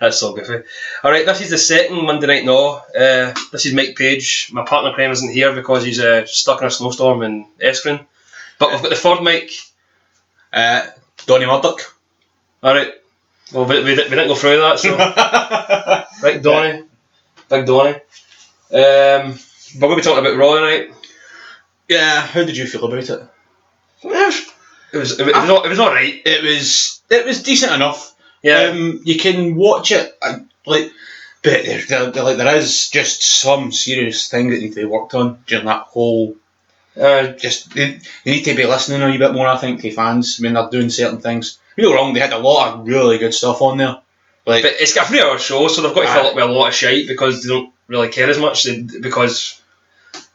That's so goofy. Alright, this is the second Monday Night Naw. This is Mike Page. My partner Crane isn't here because he's stuck in a snowstorm in Eskren. But we've got the third Mike. Donnie Murdoch. Alright. Well, we didn't go through that, so... Right, Donnie. Big Donnie. We're going to be talking about Raw tonight. Yeah, how did you feel about it? It was alright. It was decent enough. Yeah. You can watch it, but there is just some serious things that need to be worked on during that whole. You need to be listening a wee bit more, I think, to fans when they're doing certain things. You know, wrong. They had a lot of really good stuff on there. But it's got a 3-hour show, so they've got to fill it with a lot of shite because they don't really care as much because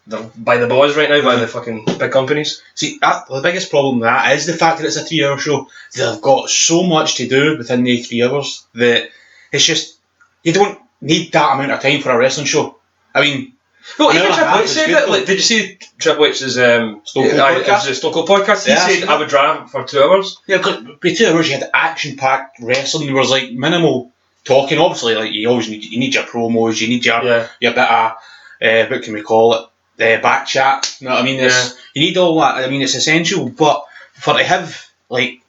they're by the boys right now, by the fucking big companies. See, the biggest problem with that is the fact that it's a 3-hour show. They've got so much to do within the 3 hours that it's just, you don't need that amount of time for a wrestling show. I mean, well, even Triple H said that. Like, did you see Triple H's Stone Cold podcast? He said I would drive for 2 hours. Yeah, because by 2 hours you had action-packed wrestling. There was like minimal talking. Obviously, like you always need your promos. You need your bit of what can we call it? Back chat. You know what I mean? You need all that. I mean, it's essential. But for to have like,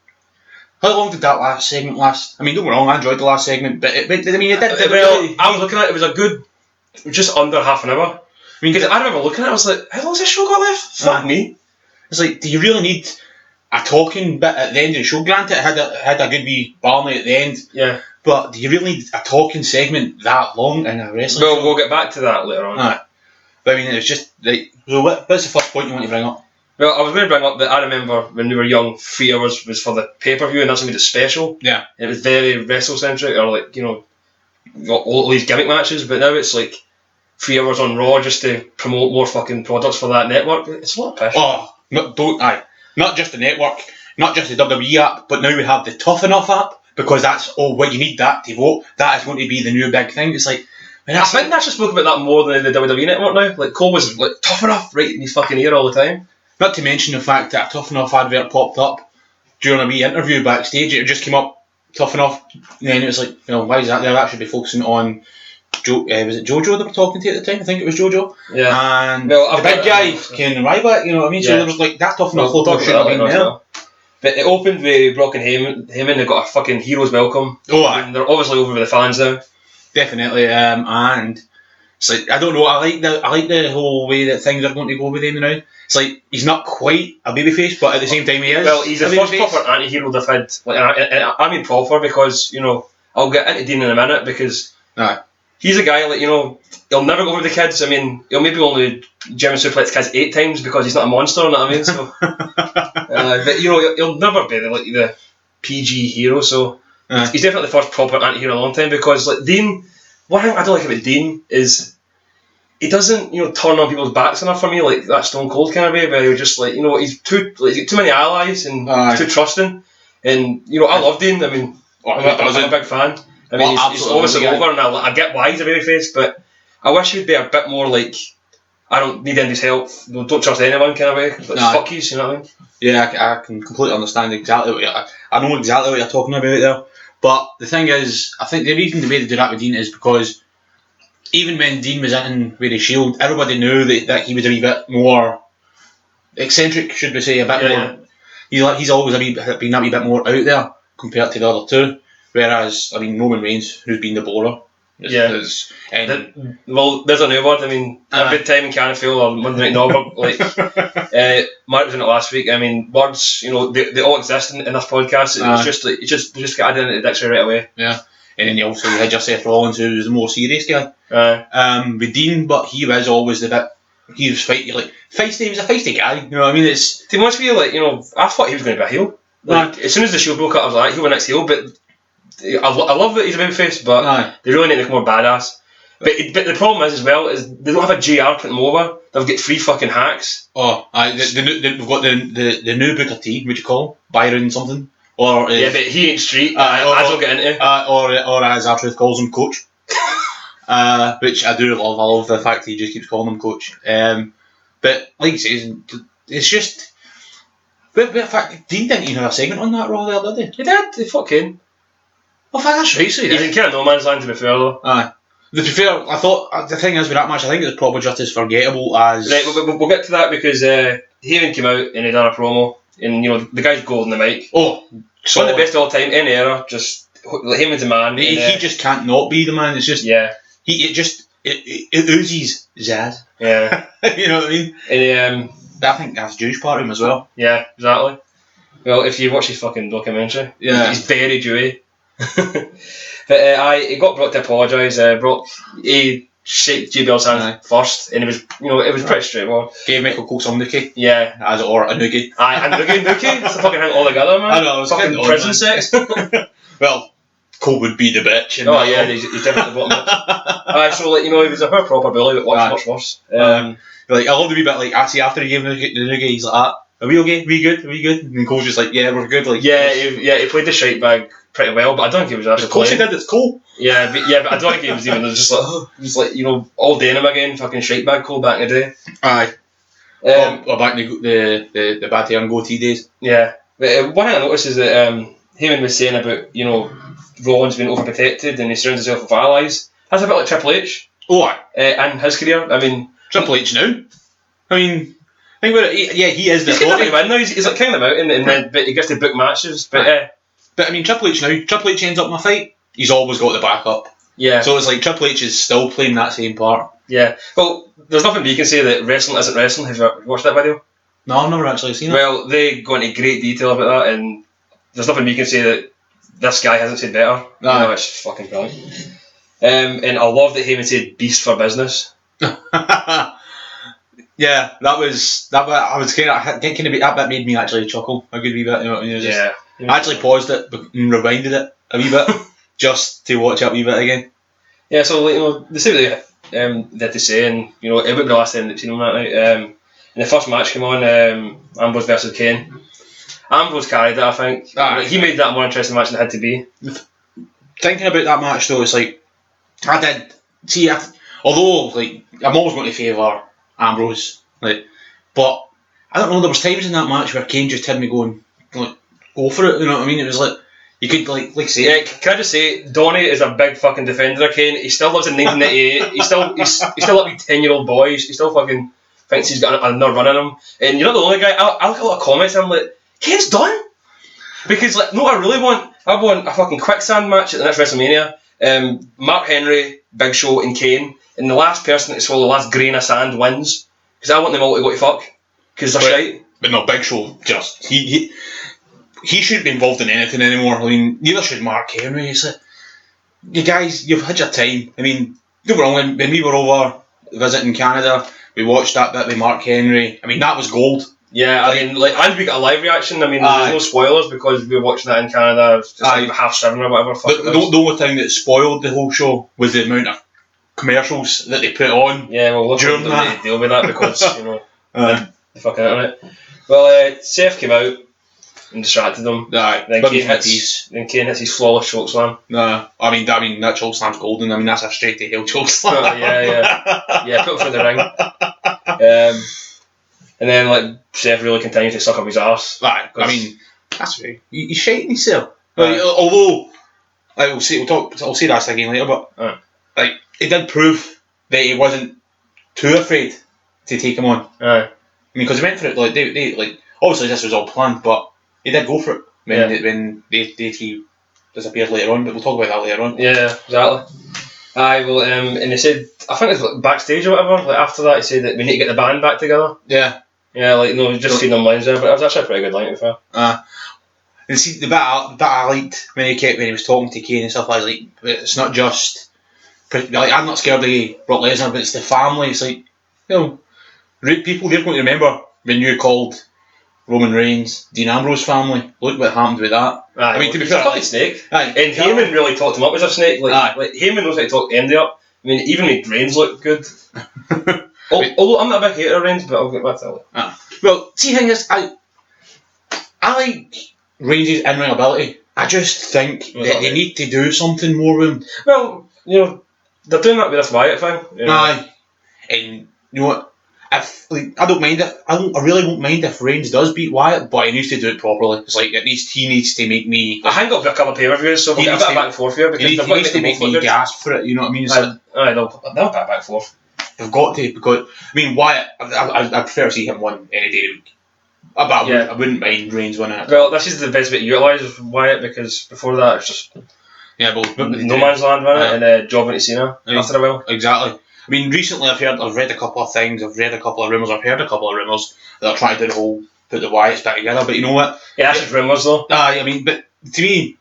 how long did that last segment last? I mean, don't get me wrong, I enjoyed the last segment, but it did. I was looking at it. It was a good, just under half an hour. I mean, because I remember looking at it, I was like, how long's this show got left? Fuck me. It's like, do you really need a talking bit at the end of the show? Granted, it had a good wee Barney at the end. Yeah. But do you really need a talking segment that long in a wrestling show? We'll get back to that later on. But I mean, it was just like, so what's the first point you want to bring up? Well, I was going to bring up that I remember when we were young, 3 hours was for the pay-per-view, and that's when we did special. Yeah. And it was very wrestle-centric, or like, you know, got all these gimmick matches, but now it's like 3 hours on Raw just to promote more fucking products for that network. It's a lot of piss. Oh, not just the network, not just the WWE app, but now we have the Tough Enough app, because that's what you need that to vote. That is going to be the new big thing. It's like, I think they actually spoke about that more than the WWE network now. Like, Cole was like Tough Enough right in his fucking ear all the time. Not to mention the fact that a Tough Enough advert popped up during a wee interview backstage. It just came up, Tough Enough, and then it was like, you know, why is that there? That should be focusing on was it Jojo they were talking to at the time? I think it was Jojo. Yeah. And the big guy, Ken Ryback, you know what I mean? So there was like, that Tough Enough logo should have been there. Well. But it opened with Brock and Heyman. They got a fucking hero's welcome. And they're obviously over with the fans now. Definitely. And it's like, I don't know, I like the whole way that things are going to go with him now. It's like, he's not quite a babyface, but at the same time he is. Well, he's the first proper anti-hero they've had. Like, I mean proper, because, you know, I'll get into Dean in a minute, because he's a guy, like, you know, he'll never go with the kids. I mean, he'll maybe only German suplex kids 8 times because he's not a monster, you know what I mean? So, but, you know, he'll never be the PG hero, so he's definitely the first proper anti-hero in a long time, because, like, Dean, one thing I don't like about Dean is he doesn't, you know, turn on people's backs enough for me, like that Stone Cold kind of way, but he's just like, you know, he's got too many allies and he's too trusting. And, you know, I love Dean. I mean, I'm a big fan. I mean, he's obviously over, and I get why he's a babyface, but I wish he'd be a bit more like, I don't need anybody's help, don't trust anyone kind of way. Like, fuck yous, you know what I mean? Yeah, I can completely understand exactly I know exactly what you're talking about there. But the thing is, I think the reason the way they do that with Dean is because even when Dean was in with the Shield, everybody knew that he was a wee bit more eccentric, should we say, a bit more. Yeah. He's always been a wee bit more out there compared to the other two. Whereas, I mean, Roman Reigns, who's been the bowler. Well, there's a new word. I mean, every time in Canfield or Monday Night Naw, like Mark was in it last week. I mean, words, you know, they all exist in this podcast. It's just like, they just get added into the dictionary right away. Yeah. And then you had your Seth Rollins, who's the more serious guy. With Dean, but he was always he was feisty. He was a feisty guy. You know what I mean? It's to much feel like, you know, I thought he was going to be a heel. Like, as soon as the Shield broke up, I was like, he'll be next heel. But I love that he's a babyface, but they really need to make him more badass. But the problem is, as well, is they don't have a JR putting them over. They've got 3 fucking hacks. We've got the new Booker T, what you call him? Byron something. Or but he ain't street. I don't get into. Or as R-Truth calls him, Coach. Which I do love. I love the fact that he just keeps calling him Coach. But like he says, it's just. But in fact, Dean didn't even have a segment on that Raw there, did he? He did. He fucking. Oh, fuck, that's right, so He's in kind of no man's land, to be fair, though. Aye. To be fair, I thought, the thing is with that match, I think it was probably just as forgettable as... Right, we'll get to that because Heyman came out and he done a promo, and, you know, the guy's gold on the mic. Oh, one of the best of all time, any era, just, Heyman's a man. He just can't not be the man, it's just... Yeah. It oozes zazz. Yeah. You know what I mean? And, I think that's Jewish part of him as well. Yeah, exactly. Well, if you watch his fucking documentary, he's very Jewy. But he got Brock to apologise. Brock, he shaked JBL's hand first, and it was pretty straightforward. Gave Michael Cole some nookie. Yeah. As it or a noogie. Aye, a nookie. It's a fucking hang all together, man. I know, it's fucking prison sex. Well, Cole would be the bitch. Oh yeah, he's definitely the bottom bitch. So like, you know, he was a proper bully, but much worse. Like, I love the wee bit, like, actually after he gave him the noogie, he's like, are we okay? Are we good? Are we good? And Cole's just like, yeah, we're good. Like, he played the shite bag pretty well, but I don't think he was actually playing. Of course he did, it's Cole. Yeah, but I don't think he was even just like, he was like, you know, all denim again, fucking shite bag Cole back in the day. Aye. Back in the bad young goatee days. Yeah. But one thing I noticed is that Heyman was saying about, you know, Rollins being overprotected and he surrounds himself with allies. That's a bit like Triple H. Oh, aye. And his career. I mean, Triple H now. I mean, think about it. He is the. He's getting win now. He's like king of the mountain, and then but he gets to book matches. But I mean, Triple H now. Triple H ends up in a fight. He's always got the backup. Yeah. So it's like Triple H is still playing that same part. Yeah. Well, there's nothing we can say that wrestling isn't wrestling. Have you watched that video? No, I've never actually seen it. Well, they go into great detail about that, and there's nothing we can say that this guy hasn't said better. No, you know, it's fucking brilliant. And I love that Heyman said "beast for business." Yeah, that was that. I was kind of thinking a bit. That bit made me actually chuckle a good wee bit. You know what I mean? I actually paused it and rewinded it a wee bit just to watch it a wee bit again. Yeah, so like, you know, they say what they had to say, and you know, it would be the last time they'd seen him that night. And the first match came on, Ambrose versus Kane. Ambrose carried it, I think. He made that a more interesting match than it had to be. Thinking about that match though, it's like I did see. Although like I'm always going to favour Ambrose, like, but I don't know. There was times in that match where Kane just had me going, like, go for it. You know what I mean? It was like you could like say. Yeah, can I just say, Donny is a big fucking defender of Kane. He still lives in 1998. he's still like a 10-year-old boy. He still fucking thinks he's got another run in him. And you're not the only guy. I look at a lot of comments and I'm like, Kane's done. Because like, no, I want a fucking quicksand match at the next WrestleMania. Mark Henry, Big Show, and Kane, and the last person to swallow the last grain of sand wins. Because I want them all to go to fuck. Because they're shite. But no, Big Show just he shouldn't be involved in anything anymore. I mean, neither should Mark Henry. It's like, you guys, you've had your time. I mean, don't get me wrong. When we were over visiting Canada, we watched that bit with Mark Henry. I mean, that was gold. Yeah, I mean, like, and we got a live reaction. I mean, there's no spoilers because we were watching that in Canada. It was just like 7:30 or whatever. The only thing that spoiled the whole show was the amount of commercials that they put on. Yeah, well, look, during that. They deal with that because you know the fucking internet. Well, Seth came out and distracted them. Then Kane hits his flawless choke slam. Nah, I mean that choke slam's golden. I mean that's a straight to hell choke slam. yeah, put him through the ring. And then like Seth really continued to suck up his arse. Right, I mean that's right. He's shaking himself. Like, although I'll say that again later, but like he did prove that he wasn't too afraid to take him on. I mean, because he went for it. Like they like obviously this was all planned, but he did go for it when he disappeared later on. But we'll talk about that later on. Yeah, exactly. And he said, I think it's like backstage or whatever. Like after that, he said that we need to get the band back together. Yeah, like no, just feeding them lines there, but it was actually a pretty good line to be fair. And see the bit I liked when he was talking to Kane and stuff. I was like, it's not just like I'm not scared of Brock Lesnar, but it's the family. It's like, you know, people they're going to remember when you called Roman Reigns Dean Ambrose family. Look what happened with that. I mean, to be fair, like a snake. And Heyman really talked him up as a snake. Like Heyman knows how to talk Andy up. I mean, even made Reigns look good. Although I'm not a big hater of Reigns, but I'll get back to that. Well, see, the thing is, I like Reigns' in-ring ability. I just think that they need to do something more with him. Well, you know, they're doing that with this Wyatt thing. You know? And you know what? if I don't mind it. I really won't mind if Reigns does beat Wyatt, but he needs to do it properly. It's like he needs to make me. I think it'll be a couple of pay-per-views, so we'll get a bit of back and forth here because he needs to make me gasp for it. You know what I mean? They'll back and forth. They've got to, because I mean Wyatt. I prefer to see him win any day of the week. But I wouldn't mind Reigns winning it. Well, this is the best way to utilise Wyatt, because before that it's just no man's land winning and job into Cena after a while. Exactly. I mean, recently I've read a couple of things, I've read a couple of rumours, I've heard a couple of rumours that are trying to do the whole put the Wyatts back together. But you know what? Yeah, that's just rumours though. I mean, but to me,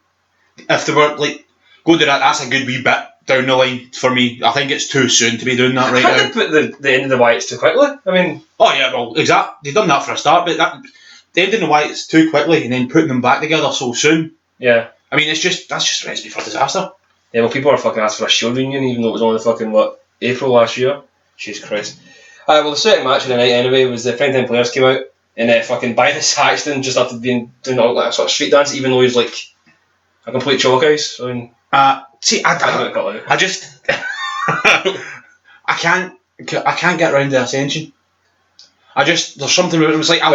if they were like go do that, that's a good wee bit down the line for me. I think it's too soon to be doing that right now. They put the end of the Wyatts too quickly. I mean, exactly. They've done that for a start, but the ending the Wyatts too quickly and then putting them back together so soon. Yeah. I mean, that's just a recipe for disaster. Yeah, well, people are fucking asked for a Shield reunion, even though it was only fucking April last year. Jesus Christ. Well, the second match of the night anyway was the Friend Time Players came out and fucking by the Saxton just after doing all like a sort of street dance, even though he's like a complete chalk ice. I mean, I just I can't get around the Ascension. There's something about it. It's like I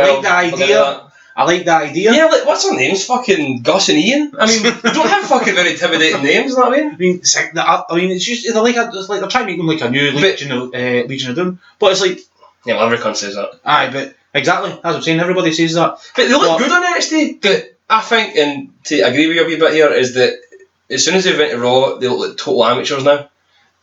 like the idea. Yeah, like what's their names? Fucking Gus and Ian. I mean, they don't have fucking very intimidating names. You know what I mean? It's just they're they're trying to make them like a new Legion of Doom, but it's like well, every cunt says that. Aye, but exactly as I'm saying, everybody says that. But they look good on NXT. But I think, and to agree with you a wee bit here, is that as soon as they went to Raw, they look like total amateurs now.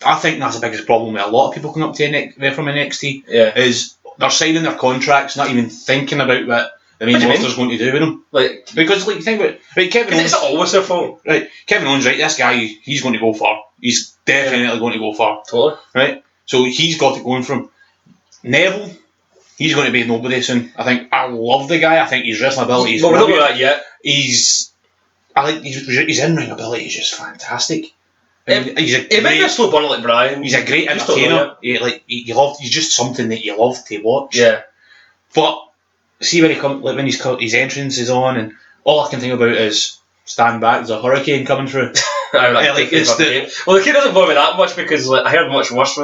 I think that's the biggest problem with a lot of people coming up to from NXT. Yeah, is they're signing their contracts, not even thinking about what the main roster's going to do with them. Like, because like think about it, Kevin Owens. It's always their fault. Right, Kevin Owens, right? This guy, he's going to go far. He's definitely going to go far. Totally. Right, so he's got it going from Neville. He's going to be nobody soon. I love the guy. I think his wrestling ability is. But we don't know that yet. His in-ring ability is just fantastic. He might be a slow burner like Brian. He's a great entertainer. He's just something that you love to watch. Yeah. But see when when his entrance is on, and all I can think about is stand back. There's a hurricane coming through. The kid doesn't bother me that much because I heard much worse.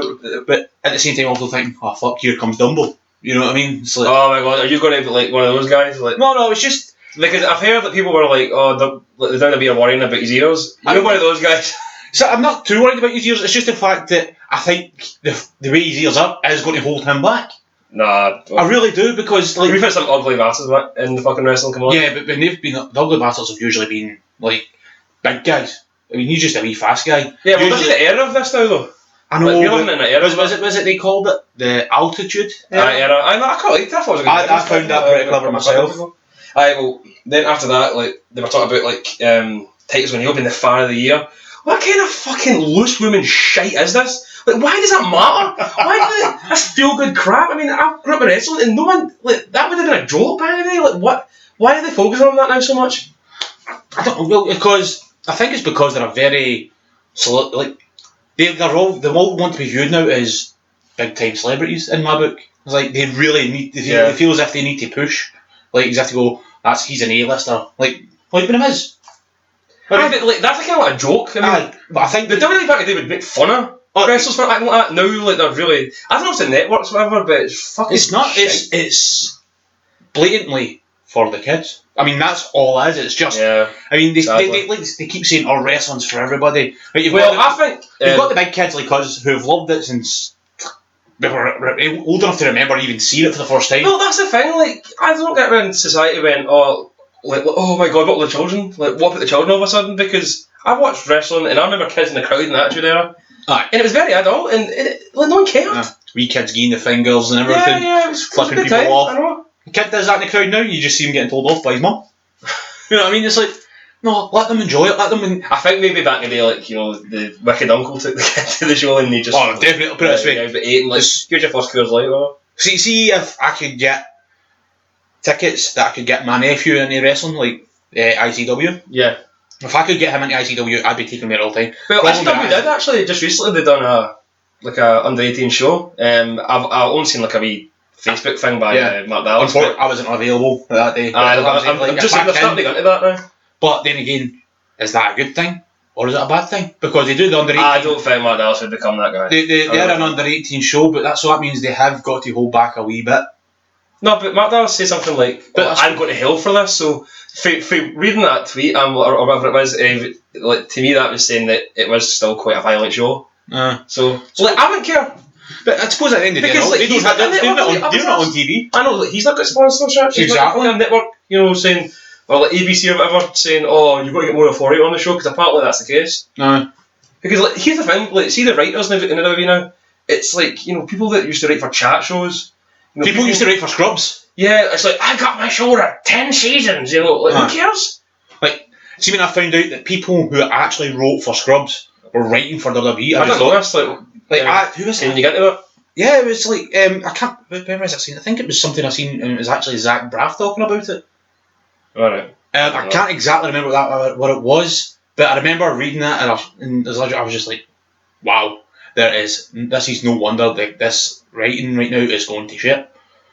But at the same time, also thinking, oh fuck, here comes Dumbo. You know what I mean? It's like, oh my god, are you going to be like one of those guys? Like, no, it's just because I've heard that people were like, oh, they're down to be worrying about his ears. I'm one of those guys. So I'm not too worried about his ears. It's just the fact that I think the way his ears are is going to hold him back. Nah, I really do, because like we've had some ugly bastards in the fucking wrestling. Come on. Yeah, but when they've been the ugly bastards have usually been like big guys. I mean, he's just a wee fast guy. Yeah, well, this is the era of this now, though. I know. Like, we're living in an era. Was it they called it the altitude? Era. I quite liked that. I found that pretty clever myself. Well, then after that, like they were talking about like titles when he opened the Fire of the Year. What kind of fucking loose woman shite is this? Like, why does that matter? Why do that's feel good crap? I mean, I grew up in wrestling and no one like that would have been a joke back in the day. Like, what? Why are they focusing on that now so much? I don't know. Well, because I think it's because they're a very like they all want to be viewed now as big time celebrities in my book. It's like they really need. They feel as if they need to push. Like, you have to go. He's an A-lister. Like when it is. That's kind of like a joke. I mean, but I think the WWE back they would make fun of wrestlers for acting like that. Now, like they're really. I don't know if it's the networks or whatever, but it's fucking. It's not. Shit. It's blatantly for the kids. I mean, that's all it is. It's just. Yeah. I mean, they keep saying, "Oh, wrestling's for everybody." Right, I think you've got the big kids like us who've loved it since they were old enough to remember even seeing it for the first time. Well, that's the thing. Like, I don't get when society went, oh my god, what about the children? Like, what about the children all of a sudden? Because I watched wrestling and I remember kids in the crowd in the Attitude Era. Aye. And it was very adult and no one cared. Wee kids getting the fingers and everything. Yeah, it was flipping people off. I know. The kid does that in the crowd now, you just see him getting told off by his mum. You know what I mean? It's like, no, let them enjoy it, let them... I think maybe back in the day, like, you know, the wicked uncle took the kid to the show and they just... Oh, definitely, put it this way. Guys at 8 and like, here's your first Coors Light, or... See if I could get tickets that I could get my nephew into wrestling, like ICW. Yeah. If I could get him into ICW, I'd be taking him there all the time. Well, ICW did actually, just recently, they done a under 18 show. I've only seen like a wee Facebook thing by Mark Dallas. I wasn't available that day. I'm just starting to get into that now. But then again, is that a good thing? or is it a bad thing? Because they do the under 18. I don't think Matt Dallas would become that guy. They're an under 18 show, but so that means they have got to hold back a wee bit. No, but Matt Dallas said something like, "I'm going to hell for this." So, for reading that tweet or whatever it was, like to me that was saying that it was still quite a violent show. So like, I don't care. But I suppose at the end of the day, he's not doing it on TV. I know, like, he's not got sponsorships. He's exactly. Not on network, saying, or like ABC or whatever, saying, "Oh, you've got to get more authority on the show," because apparently that's the case. Because like, here's the thing, like, see the writers in the WWE now. It's like, people that used to write for chat shows. People used to write for Scrubs. Yeah, it's like, I got my show at 10 seasons. Like, who cares? Like, see, when I found out that people who actually wrote for Scrubs were writing for WWE, I don't know this. Who was Can you get to that? Yeah, it was like I can't. Where was I seen? I think it was something I seen, and it was actually Zach Braff talking about it. Alright. I can't exactly remember what it was, but I remember reading that, and I was just like, "Wow, this is no wonder that this writing right now is going to shit."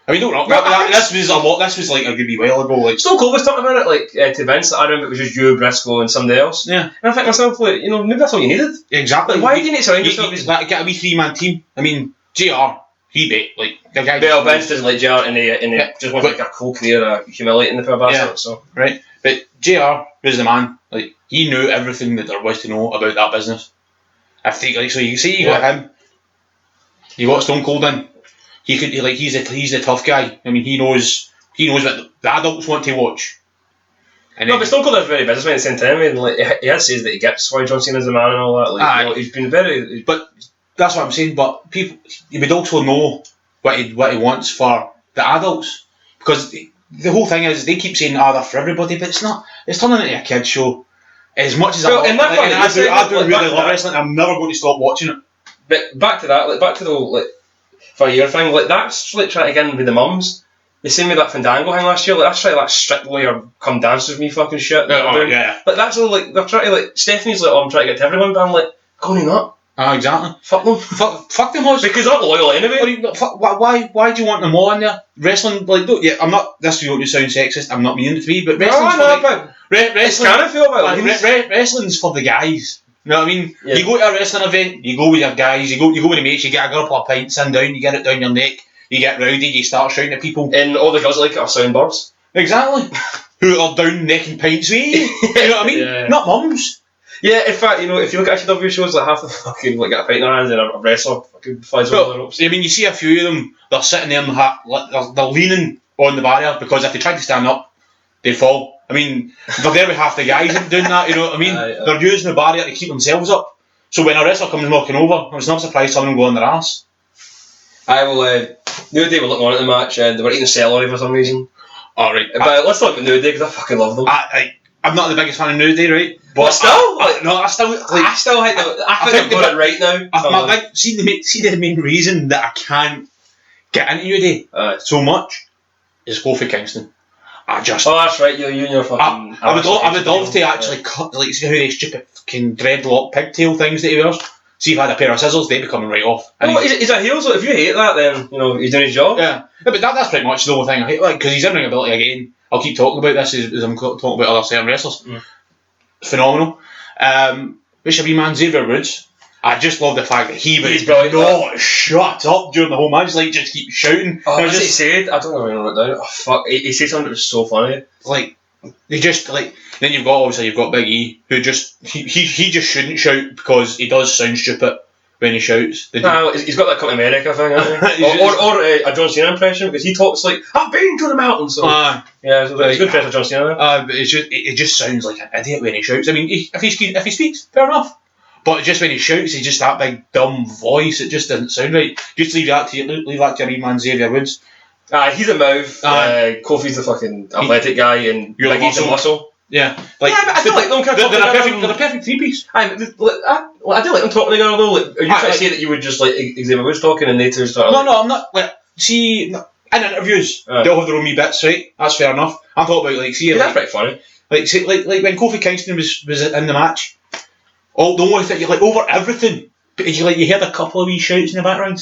I mean, this was a lot. This was like a good wee while ago. Like Stone Cold was talking about it, like to Vince. I remember it was just you, Briscoe, and somebody else. Yeah, and I think to myself, like, maybe that's all you needed. Exactly. Like, why do you need to surround yourself? Get a wee 3-man team. I mean, JR, he bait like the guy. Well, Vince doesn't like JR, and he just wants like a cool career, humiliating the poor bastard. Yeah, so right. But JR was the man. Like, he knew everything that there was to know about that business. So you see, you got him. You got Stone Cold in. He's the tough guy. I mean, he knows what the adults want to watch. But Stone Cold is very businessman at the same time. I mean, like, he has says that he gets why John Cena's the man and all that. Like, he's been very. But that's what I'm saying. But people, he would also know what he wants for the adults, because the whole thing is they keep saying, they're for everybody, but it's not. It's turning into a kids show. As much as I really love wrestling, I'm never going to stop watching it. But back to that, like, back to the whole, for a year thing, like, that's like trying to get in with the mums. The same with that Fandango thing last year, like, that's trying to, like, strictly or come dance with me fucking shit. Yeah. But that's all, like, they're trying to, like, Stephanie's like, I'm trying to get to everyone, but I'm like, go on, not. Exactly. Fuck them. Fuck them all. Because they're not loyal anyway. Why do you want them all in there? Wrestling, like, I'm not, this is going to sound sexist, I'm not meaning it to be, but wrestling's wrestling's for the guys. You know what I mean? Yeah. You go to a wrestling event, you go with your guys, you go with your mates, you get a couple of pints, sit down, you get it down your neck, you get rowdy, you start shouting at people. And all the girls that like it are soundbirds. Exactly. Who are down necking pints with you. You know what I mean? Yeah. Not mums. Yeah, in fact, if you look at AEW shows, like, half the fucking, like, get a pint in their hands and a wrestler fucking flies over the ropes. I mean, you see a few of them, they're sitting there and they're leaning on the barrier, because if they try to stand up, they fall. I mean, they're there with half the guys doing that, you know what I mean? They're using the barrier to keep themselves up. So when a wrestler comes knocking over, I was not surprised some of them go on their ass. New Day were looking on at the match, and they were eating celery for some reason. Alright. But let's talk about New Day, because I fucking love them. I'm not the biggest fan of New Day, right? But still? I still think they've got it right now. See the main reason that I can't get into New Day so much is Kofi Kingston. That's right, you and your fucking... I would love to actually cut, like, see how they stupid fucking dreadlock pigtail things that he wears. See if I had a pair of scissors, they'd be coming right off. He's a heel, so if you hate that, then, he's doing his job. Yeah, but that's pretty much the only thing I hate, because he's in ring ability again. I'll keep talking about this as I'm talking about other certain wrestlers. It's phenomenal. Which should be man Xavier Woods. I just love the fact that he was not shut up during the whole match. Like, just keep shouting. What he said? I don't know if I wrote it down. Oh fuck! He said something that was so funny. Like, they just like. Then you've got Big E, who just he just shouldn't shout because he does sound stupid when he shouts. He's got that Come to America thing, hasn't he? or a John Cena impression, because he talks like, I've been to the mountains. So, so it's a good impression of John Cena. But it just sounds like an idiot when he shouts. I mean, if he speaks, fair enough. But just when he shouts, he's just that big dumb voice. It just doesn't sound right. Just leave that to your man Xavier Woods. He's a mouth. Kofi's the fucking athletic guy, and Big E's a muscle. Yeah, but I do like them. They're a perfect three-piece. I do like them talking together though. Like, are you trying to say that you would just like Xavier Woods talking and they two start? No, I'm not. Like, see, in interviews, they all have their own wee bits, right? That's fair enough. I'm talking about that's pretty funny. Like when Kofi Kingston was in the match. The only thing, like, over everything, you heard a couple of wee shouts in the background,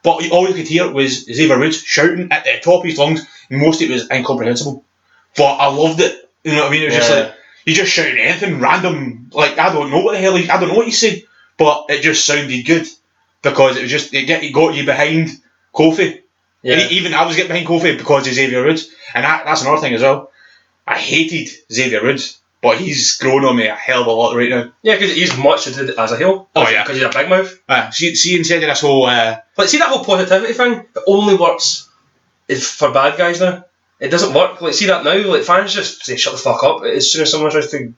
but all you could hear was Xavier Woods shouting at the top of his lungs, and most of it was incomprehensible. But I loved it. You know what I mean? It was just like, he just shouted anything random. Like, I don't know what the hell I don't know what he's saying, but it just sounded good because it was just it got you behind Kofi. Yeah. And even I was getting behind Kofi because of Xavier Woods, and that's another thing as well. I hated Xavier Woods, but he's grown on me a hell of a lot right now. Yeah, because he's much as a heel. Oh yeah, because he's a big mouth. See, instead of this whole see that whole positivity thing, it only works for bad guys now. It doesn't work. Like, see that now, like fans just say shut the fuck up as soon as someone tries to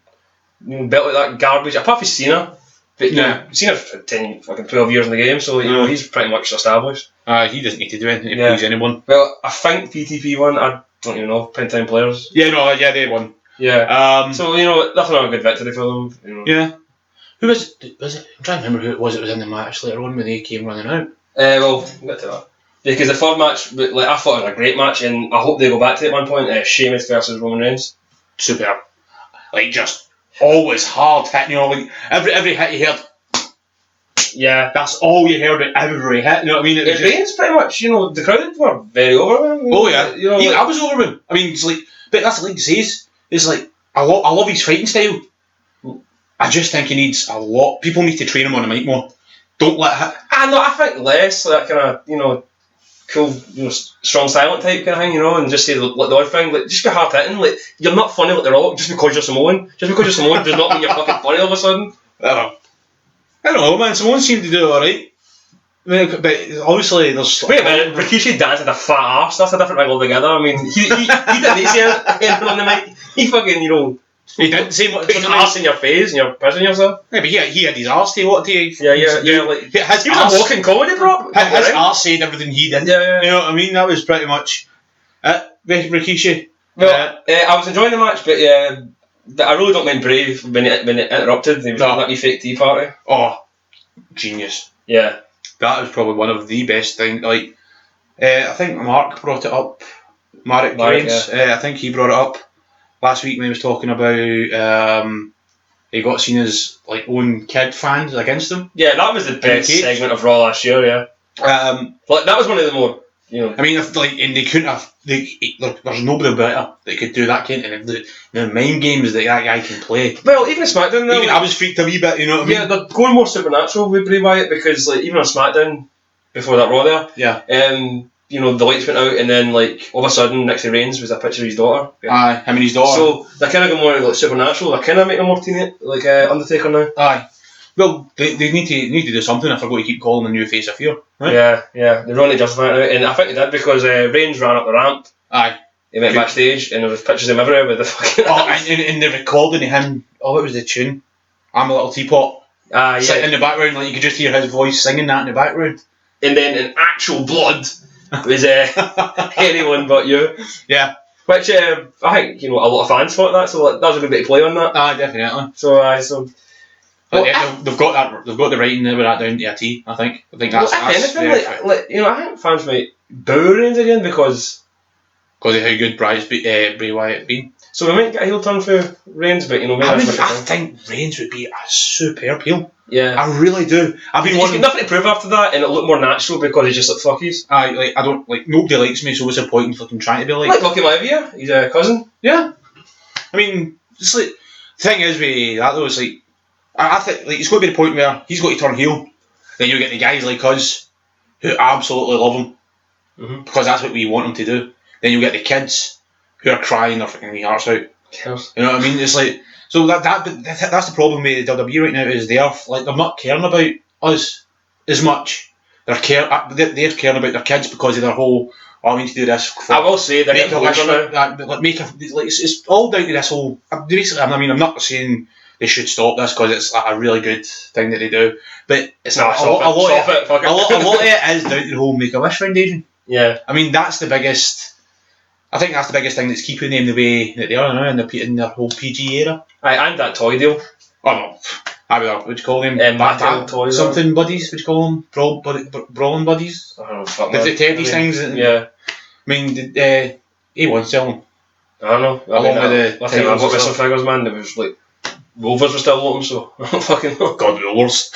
belt like that garbage. Apart from Cena, but Cena's 12 years in the game, so he's pretty much established. He doesn't need to do anything to please anyone. Well, I think PTP won. I don't even know. Time players. Yeah, they won. Yeah. So that's another good victory for them. Yeah. Who was it? I'm trying to remember who it was in the match later on when they came running out. Well, we'll get to that. Because the third match, like I thought it was a great match, and I hope they go back to it at one point. Sheamus versus Roman Reigns. Superb. Like, just always hard hitting. Like every hit you heard. Yeah, that's all you heard at every hit. You know what I mean? Reigns pretty much. The crowd were very over him. Oh yeah. I was over him. I mean, it's like, but that's like he says. It's like I love his fighting style. I just think he needs a lot. People need to train him on a mic more. Don't let him. I think less that kind of cool, strong silent type kind of thing, and just say the odd thing, like just get hard hitting. Like, you're not funny like The Rock just because you're Samoan. Just because you're Samoan does not mean you're fucking funny all of a sudden. I don't know, man. Samoans seem to do it alright. But obviously there's... Wait a minute, Rikishi danced with a fat arse. That's a different thing altogether. I mean, he didn't say anything on the mic. He fucking, he didn't say much. Put his arse in your face and you're pissing yourself. Yeah, but he had his arse to what he... Yeah. Like, he was a walking comedy prop. His arse said everything he did. Yeah. You know what I mean? That was pretty much it. Rikishi. Well, I was enjoying the match, but I really don't mind Brave when it interrupted. He was doing that wee fake tea party. Oh, genius. Yeah. That was probably one of the best things. Like, I think Mark brought it up. Mark Gaines. I think he brought it up last week when he was talking about he got seen as like own kid fans against him. Yeah, that was the best segment of Raw last year. Yeah. Like, that was one of the more. I mean, and they couldn't have. Look, there's nobody better that could do that kind of the mind games that guy can play. Well, even SmackDown, I was freaked a wee bit. You know what I mean? Yeah, they're going more supernatural with Bray Wyatt because, like, even on SmackDown before that Raw there, the lights went out and then all of a sudden next to Reigns was a picture of his daughter. Aye, him and his daughter. So they're kind of going more supernatural. They're kind of making him more teen Undertaker now. Aye. Well, they need to do something if they're going to keep calling the new face of fear, right? Yeah. They're running justify it now, and I think they did because Reigns ran up the ramp. Aye. He went backstage, and there was pictures of him everywhere with the fucking. And the recording of him. Oh, what was the tune? I'm a Little Teapot. Sitting in the background, you could just hear his voice singing that in the background. And then in actual blood was Anyone But You. Yeah. Which I think a lot of fans thought that, so that was a good bit of play on that. Aye, definitely. So. They've got the writing there with that down to a T. I think that's. If anything, I think fans might boo Reigns again because of how good Bray Wyatt been. So we might get a heel turn for Reigns, but maybe I think Reigns would be a superb heel. Yeah, I really do. He's got nothing to prove after that, and it'll look more natural because he's just like fuckies. I don't nobody likes me, so what's the point in fucking trying to be like? Like Lucky Maivia, he's a cousin. Yeah, I mean, just the thing is with that though, it's I think it's got to be the point where he's got to turn heel. Then you get the guys like us who absolutely love him because that's what we want him to do. Then you get the kids who are crying their fucking hearts out. Yes. You know what I mean? It's so that's the problem with the WWE right now is they're not caring about us as much. They're caring about their kids because of their whole. Oh, we need to do this. I will say that it's all down to this whole. Basically, I mean, I'm not saying they should stop this because it's a really good thing that they do, but it's not. A lot of it is down to the whole Make-A-Wish Foundation. Yeah, I mean that's the biggest. I think that's the biggest thing that's keeping them the way that they are now in their whole PG era. Aye, and that toy deal. Oh no, what would you call them? Toys. Something buddies? Would you call them? Brawling buddies? I don't know. But they have these things. Yeah. I mean, A1 sell them. I don't know. Along with the I've got some figures, man. There was Rovers were still open, so I don't fucking know. God, Rovers.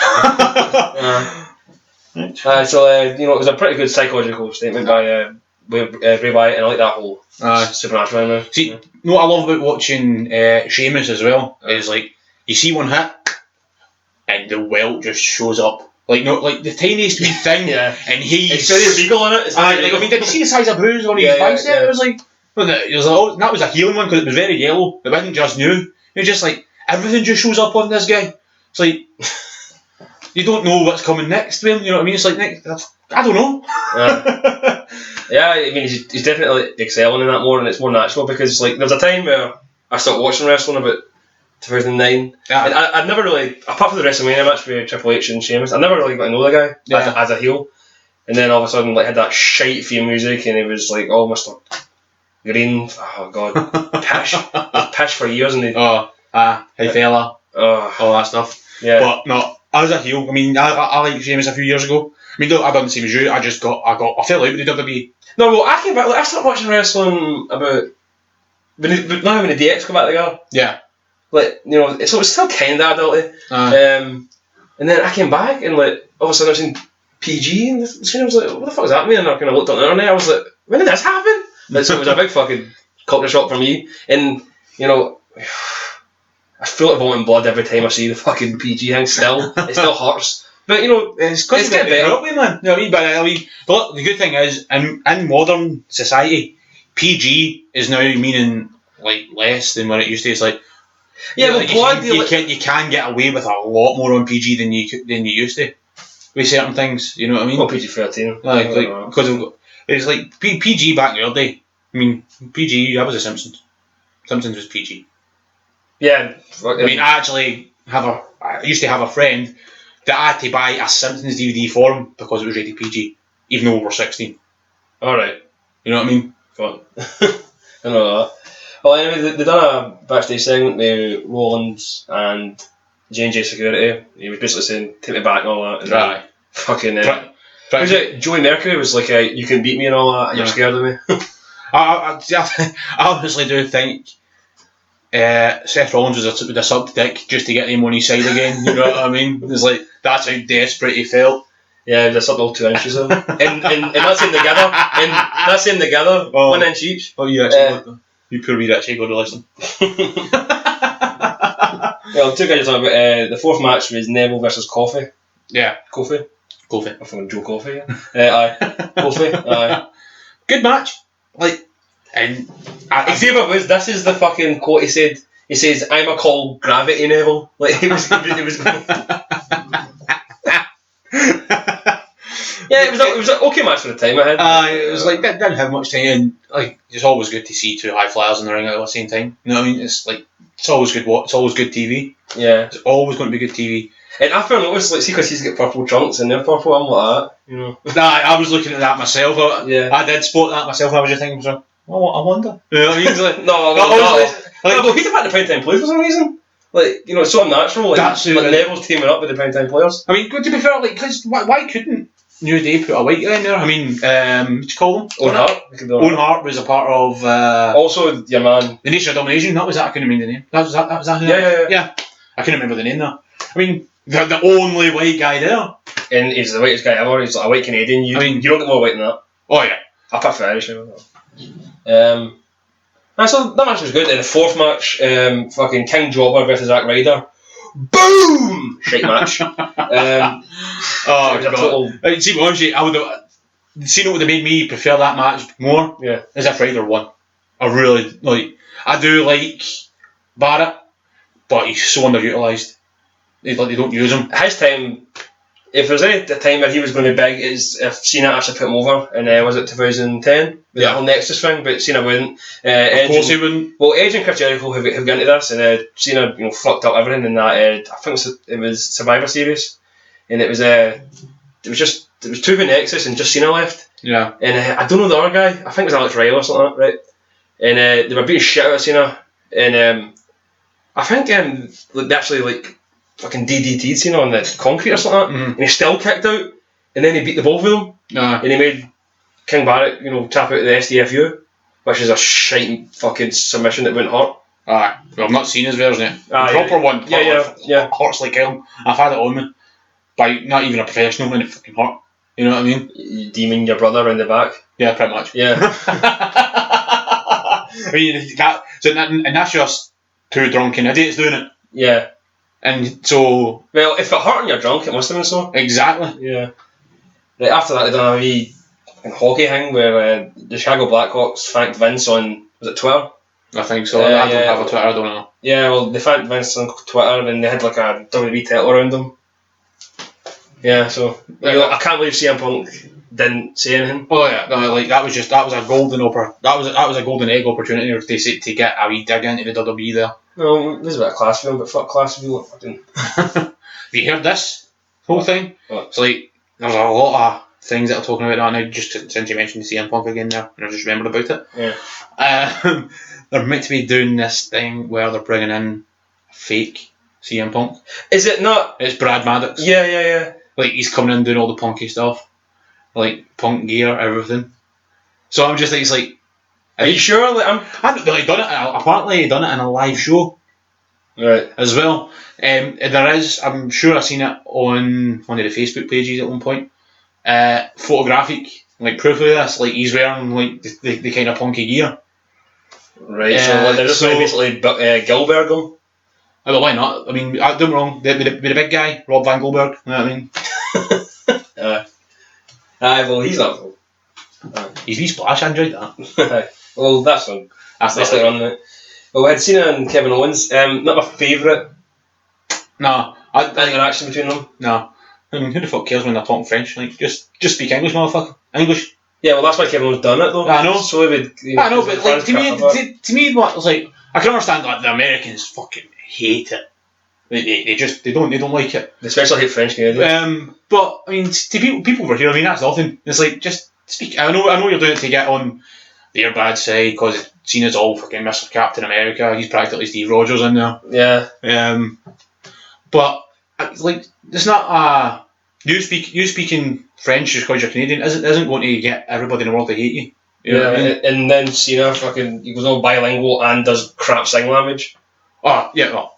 So it was a pretty good psychological statement by with Bray Wyatt, and I like that whole supernatural now. See, what I love about watching Sheamus as well is like you see one hit, and the welt just shows up. Like the tiniest wee thing, and it's very legal in it. I mean, did you see the size of bruise on his bicep? It was like, that was a healing one because it was very yellow. It wasn't just new. It was just like everything just shows up on this guy. It's like you don't know what's coming next to him. You know what I mean? It's like I don't know. I mean, he's definitely excelling in that more, and it's more natural because like there was a time where I stopped watching wrestling about 2009. And I'd never really, apart from the WrestleMania match with Triple H and Sheamus, I never really got to know the guy as a heel. And then all of a sudden, like, had that shite theme music, and it was like, oh, Mr. Green, oh god, Pish. Pish for years, and hey fella, all that stuff. Yeah. But no, as a heel, I mean, I liked Sheamus a few years ago. I mean, I done the same as you. I fell out with the WWE. No, well, I came back. Like, I started watching wrestling about when the DX come back together. Yeah. Like, you know, so it was still kind of adulty. And then I came back, and like all of a sudden I was in PG, and I was like, what the fuck does that mean? And I kind of looked on the internet. I was like, when did this happen? And so it was a big fucking culture shock for me. And you know, I feel like vomiting blood every time I see the fucking PG thing. Still, it still hurts. But you know, it's getting better. Man. You know what I mean? But the good thing is, in modern society, PG is now meaning like less than what it used to. It's like you can get away with a lot more on PG than you used to with certain things. You know what I mean? Well, PG-13. Because it's like PG back in the day. I mean, PG. That was a Simpsons. Simpsons was PG. Yeah. I mean, I used to have a friend that I had to buy a Simpsons DVD for him because it was rated PG, even though we were 16. Alright. You know what I mean? Fun. I know that. Well, anyway, they done a backstage segment with Rollins and J&J Security. He was basically saying, take me back and all that. And fucking... was it Joey Mercury was like, you can beat me and all that, and you're scared of me? I honestly do think Seth Rollins would have sucked dick just to get him on his side again. You know what I mean? It's like, that's how desperate he felt. Yeah, they sucked all 2 inches of him. And that's in together. 1 inch each. Oh, you actually you poor wee Richie, go to listen. Well, two guys talking about the fourth match was Neville versus Kofi. Yeah. Kofi. I'm from Joe Coffey. Aye. Kofi. Aye. Good match. Like, and Xavier Woods, this is the fucking quote he said. He says, "I'm a call gravity Neville." Like he was. Yeah, it was an okay match for the time I had. It was like didn't have much time, and like it's always good to see two high flyers in the ring at the same time. You know what I mean? It's like it's always good. It's always good TV. Yeah, it's always going to be good TV. And I found noticed, like, see, because he's got purple trunks and they're purple, I'm like that, you know. Nah, I was looking at that myself. I did spot that myself. I was just thinking, I wonder. You know what I mean? Like, no, he's about the Prime Time Players for some reason. Like, you know, it's so unnatural. Like, Neville's teaming up with the Prime Time Players. I mean, to be fair, like, cause why couldn't New Day put a white guy in there? I mean, what you call them? Owen Hart was a part of. Also, your man. The Nation of Domination. That was that. I couldn't remember the name. That was that. Yeah. I couldn't remember the name though. I mean, the only white guy there. And he's the whitest guy ever. He's like a white Canadian. You don't get more white than that. Oh yeah. I prefer Irish. So that match was good. And the fourth match, fucking King Jobber versus Zack Ryder. Boom! Shite match. Oh god. See, honestly, I would have seen it would have made me prefer that match more. Yeah. As if Ryder won. I really like. I do like Barrett, but he's so underutilised. They don't use him. His time, if there's any time where he was going to be big, is if Cena actually put him over, and was it 2010? With that whole Nexus thing, but Cena wouldn't. Of course he wouldn't. Well, Edge and Chris Jericho have got into this, and Cena, fucked up everything in that. I think it was Survivor Series, and it was two with Nexus and just Cena left. Yeah. And I don't know the other guy. I think it was Alex Riley or something like that, right? And they were beating shit out of Cena, and I think they actually fucking DDT'd Cena on the concrete or something like that, and he still kicked out, and then he beat the both of them, and he made King Barrett, tap out the SDFU, which is a shite fucking submission that wouldn't hurt. Aye, well, I've not seen his version yet. The proper one. Yeah. Hurts like hell. I've had it on me by not even a professional, and it fucking hurt. You know what I mean? You demon your brother in the back. Yeah, pretty much. Yeah. I mean, and that's just two drunken idiots doing it. Yeah. And so... Well, if it hurt and you're drunk, it must have been so. Exactly. Yeah. Right, after that, they done a wee hockey thing where the Chicago Blackhawks thanked Vince on, was it Twitter? I think so. I don't have a Twitter, I don't know. Yeah, well, they thanked Vince on Twitter and they had like a WWE title around them. Yeah, so I can't believe CM Punk didn't say anything. Oh yeah, no, like that was a golden egg opportunity to get a wee dig into the WWE there. No, there's a bit of class film, but fuck class film. Fucking. Have you heard this whole thing? What? It's like there's a lot of things that are talking about that now. Just since you mentioned CM Punk again there, and I just remembered about it. Yeah. They're meant to be doing this thing where they're bringing in fake CM Punk. Is it not? It's Brad Maddox. Yeah. Like he's coming in doing all the punky stuff, like punk gear, everything. So I'm just like, it's like, are you sure? Like, I don't know. He done it. Apparently, he done it in a live show, right? As well. There is. I'm sure I've seen it on one of the Facebook pages at one point. Photographic, like proof of this. Like he's wearing like the kind of punky gear. Right. So they're just basically Gilbert him. Well, why not? I mean, don't get me wrong. With the big guy, Rob Van Goldberg. You know what I mean? Well, he's not. He's Splash. I enjoyed that. Well, that's fun. That's later on. Well, we had Cena and Kevin Owens. Not my favourite. No, interaction between them. No. I mean, who the fuck cares when they're talking French? Like, just speak English, motherfucker. English. Yeah, well, that's why Kevin Owens done it though. I know. So I know, but like to me, what was like, I can understand like the Americans fucking hate it. They don't like it. They especially hate French Canadians. But I mean, to people over here, I mean, that's nothing. It's like just speak. I know you're doing it to get on their bad side because Cena's all fucking Mr. Captain America. He's practically Steve Rogers in there. Yeah. But like, it's not you speaking French just because you're Canadian isn't going to get everybody in the world to hate you. You know what I mean? And then Cena he goes all bilingual and does crap sign language. Oh yeah, well.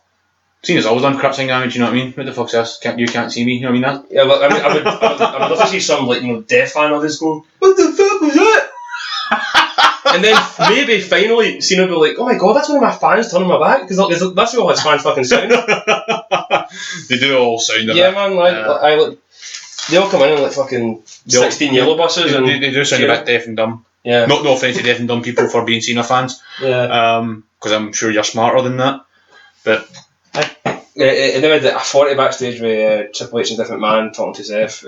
Cena's always done crap sign language, you know what I mean? What the fuck's this? You can't see me, you know what I mean? Yeah, but I would love to see some deaf fan of this go, what the fuck was that? And then maybe finally Cena will be like, oh my god, that's one of my fans turning my back because that's how all his fans fucking sound. They do all sound. Yeah, man. They all come in like fucking 16 yellow buses, and they do sound a bit deaf and dumb. Yeah. No offence to deaf and dumb people for being Cena fans. Yeah. Because I'm sure you're smarter than that. But. And then we had a 40 backstage with Triple H and Different Man talking to Seth.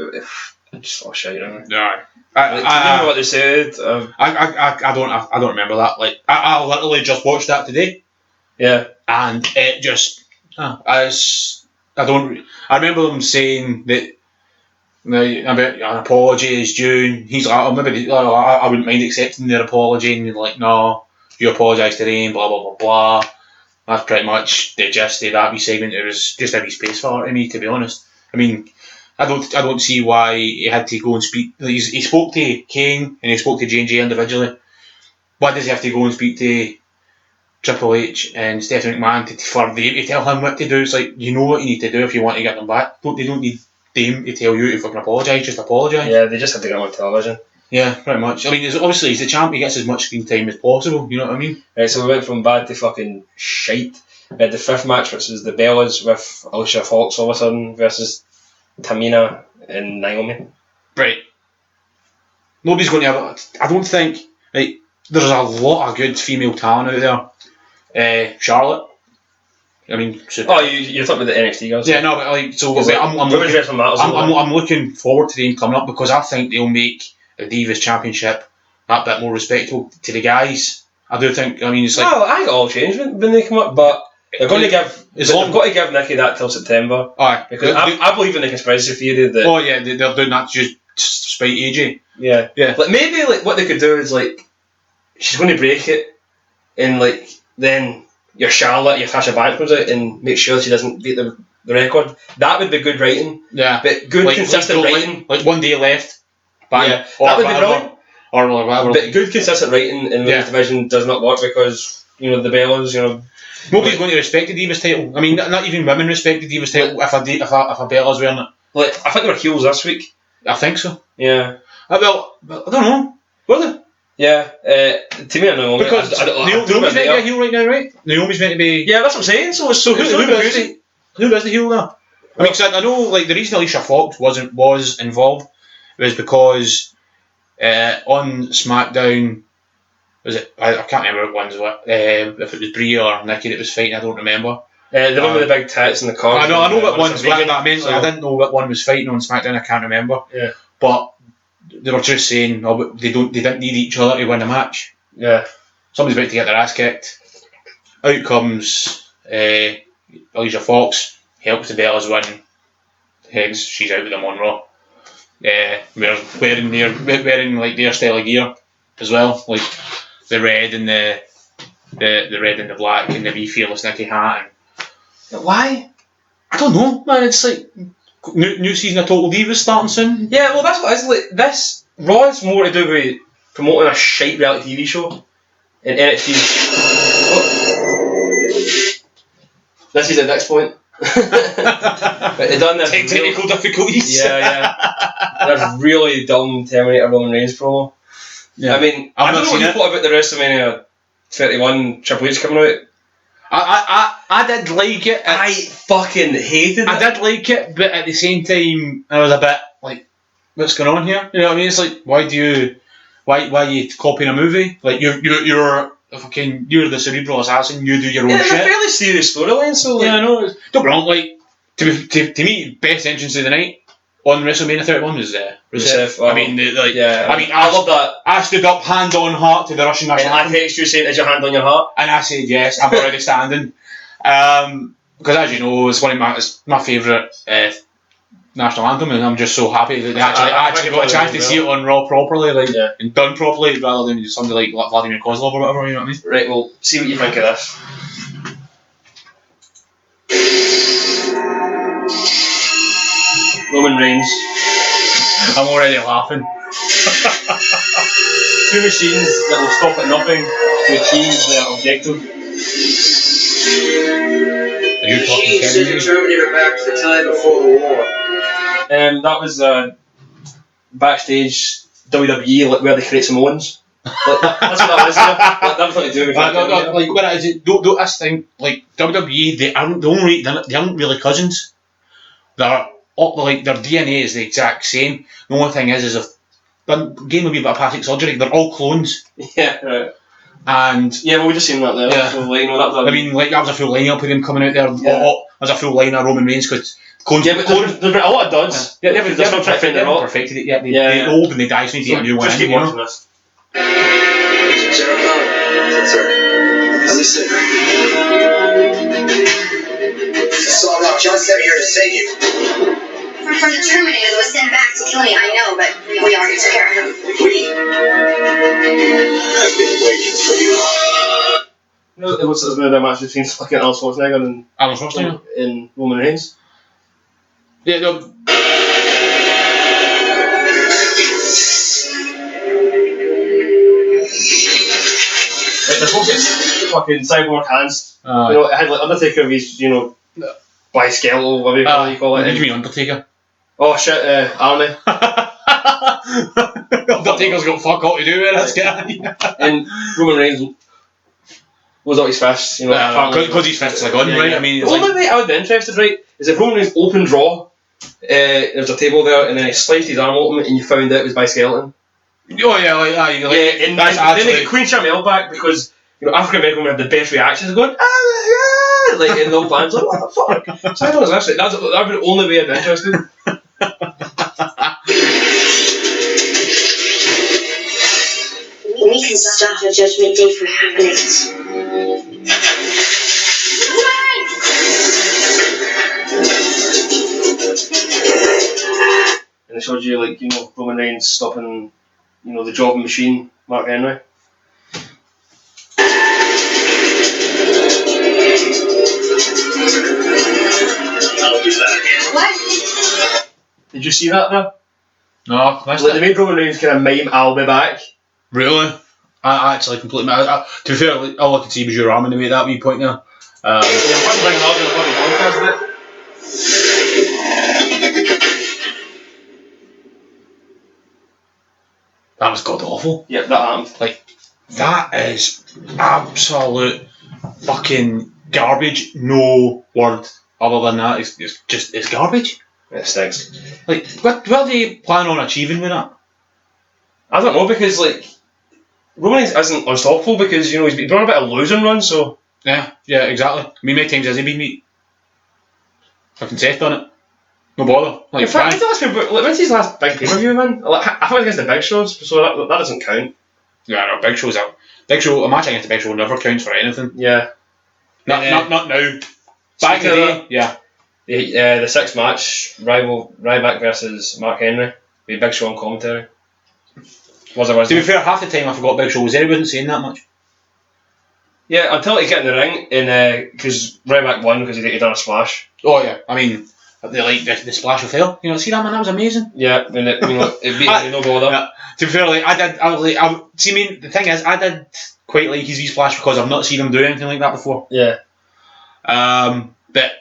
I just thought shit, right? No. Do you remember what they said? I don't remember that. Like I literally just watched that today. Yeah. And it just I remember them saying that about an apology is due. He's like, oh, maybe I wouldn't mind accepting their apology, and you're like, no, you apologise to them, blah blah blah blah. That's pretty much the gist of that wee segment. It was just a wee space filler to me, to be honest. I mean, I don't see why he had to go and speak. He spoke to Kane and he spoke to J&J individually. Why does he have to go and speak to Triple H and Stephanie McMahon for them to tell him what to do? It's like, you know what you need to do if you want to get them back. They don't need them to tell you to fucking apologise. Just apologise. Yeah, they just have to get him on television. Yeah, pretty much. I mean, obviously he's the champ. He gets as much screen time as possible. You know what I mean? Right, so we went from bad to fucking shite. We had the fifth match, which was the Bellas with Alicia Fox all of a sudden versus Tamina and Naomi. Right. Nobody's going to have. I don't think. Right. There's a lot of good female talent out there. Charlotte. I mean. You're talking about the NXT girls? Yeah, no, but like so. I'm looking forward to them coming up because I think they'll make the Divas Championship that bit more respectable to the guys. I do think. I mean, it's like. Well, I think it'll change when they come up, but they're going to give. They've got to give Nikki that till September. Aye, because I believe in the conspiracy theory that. Oh yeah, they're doing that to just spite AJ. Yeah. Like maybe what they could do is she's going to break it, and then your Charlotte, your Tasha Banks comes out and make sure she doesn't beat the record. That would be good writing. Yeah, but good consistent writing. Like 1 day left. Bang. Yeah, that would be brilliant. Or whatever. But good consistent writing in the division does not work because the Bellas, nobody's going to respect the Divas title. I mean, not even women respect the Divas title if a Bella's wearing it. I think they were heels this week. I think so. Yeah. Well, I don't know. Were they? Yeah. To me, I know. Because Naomi's meant to be a heel right now, right? Naomi's meant to be. Yeah, that's what I'm saying. So who is the heel now? I mean, 'cause I know like the reason Alicia Fox was involved was because on SmackDown. Was it? I can't remember what if it was Brie or Nikki that was fighting. I don't remember. The one with the big tits in the car. I know what one's vegan, I didn't know what one was fighting on SmackDown. I can't remember. Yeah. But they were just saying, they didn't need each other to win a match. Yeah. Somebody's about to get their ass kicked. Out comes Alicia Fox, helps the Bellas win. Hence, she's out with them on Raw. Wearing like their style of gear as well, like the red and the red and the black and the wee Fearless Nikki hat. And why? I don't know, man. It's like new season of Total Divas starting soon. Yeah, well, that's what it is. Like, this Raw is more to do with promoting a shite reality TV show, and NXT. This is at next point. They done this technical difficulties. Yeah. There's really dumb Terminator Roman Reigns promo. Yeah. I mean, I don't know what you thought about the WrestleMania 31 Triple H coming out. I did like it. I fucking hated it. I did like it, but at the same time, I was a bit like, what's going on here? You know what I mean? It's like, why are you copying a movie? Like you're the cerebral assassin. You do your own shit. It's a fairly serious storyline, so like, yeah, I know. Don't be wrong. Like to me, best entrance of the night on WrestleMania 31 was Rusev. I mean, I love that. I stood up, hand on heart, to the Russian national anthem. And I texted you saying, "Is your hand on your heart?" And I said, "Yes, I'm already standing." Because as you know, it's my favourite national anthem, and I'm just so happy that they actually got a chance to see it on Raw properly, and done properly, rather than just somebody like Vladimir Kozlov or whatever. You know what I mean? Right. Well, see what you think of this. Roman Reigns. I'm already laughing. Two machines that will stop at nothing to achieve their objective. Are you talking Send the Terminator back to the time before the war. That was backstage WWE, where they create Samoans. That's what that was. That was nothing to do with it. Like, what is it? Don't this thing, like WWE, they aren't really cousins. They're like, their DNA is the exact same. The only thing is if game a wee bit of plastic surgery, they're all clones. Yeah, right. And yeah, well, we just seen that there. Yeah. So, like, that was a full lineup of them coming out there. Yeah. There's a full line of Roman Reigns because clones. Yeah, but there's been a lot of duds. Yeah, they've perfected it. Yeah, they old and they die, so they need to get a new one. Just keep watching this. Sarah Connor. Sir. Listen. So I'm just sent here to save you. From the Terminator that was sent back to kill me, I know, but we already took care of him. I've been waiting for you. What's the match between fucking Arnold Schwarzenegger and Roman Reigns? Yeah, no. Like, they're supposed to get fucking cyborg hands. It had like Undertaker with his, bi-skeletal, whatever you call it. What do you mean, Undertaker? Oh shit, Arnie. Undertaker's got fuck all to do with this guy. And Roman Reigns was out his fists, because his fists are gone, right? I mean, the only way I would be interested, right, is if Roman Reigns opened Raw, there's a table there, and then he sliced his arm open, and you found out it was by skeleton. Oh yeah, and then they get Queen Shamel back because African American women have the best reactions, going like in the old fans, like what the fuck? So I don't know, that's that'd be the only way I'd be interested. We can stop a Judgment Day from happening. And they showed you Roman Reigns stopping the jobbing machine, Mark Henry. I'll be back. What? Did you see that though? No, they made Roman Reigns kind of mime "I'll be back." Really? I actually completely. To be fair, all I could see was your arm in the way that wee point there. That was god awful. Yep, that happened. Like, that is absolute fucking garbage. No word other than that. It's garbage. It stinks. Like, what do you plan on achieving with that? I don't know, because like Roman Reigns isn't unstoppable because he's been on a bit of losing run, so Yeah, exactly. I mean, many times has he been beat? Fucking Seth done it. No bother. Like, in fact, when's his last big pay-per-view, man? Like, I thought it was against the Big Shows, so that doesn't count. yeah, no, Big Show's out. A match against the Big Show never counts for anything. Yeah. Not now. Back in the day, yeah. The sixth match, Ryback versus Mark Henry, with Big Show on commentary. To be fair, half the time I forgot Big Show was there. He wasn't saying that much. Yeah, until he get in the ring, and because Ryback won because he done a splash. Oh yeah, I mean, the splash of hell. See that, man? That was amazing. Yeah, and it beat no bother. Yeah. To be fair, the thing is, I did quite like his splash because I've not seen him do anything like that before. Yeah. But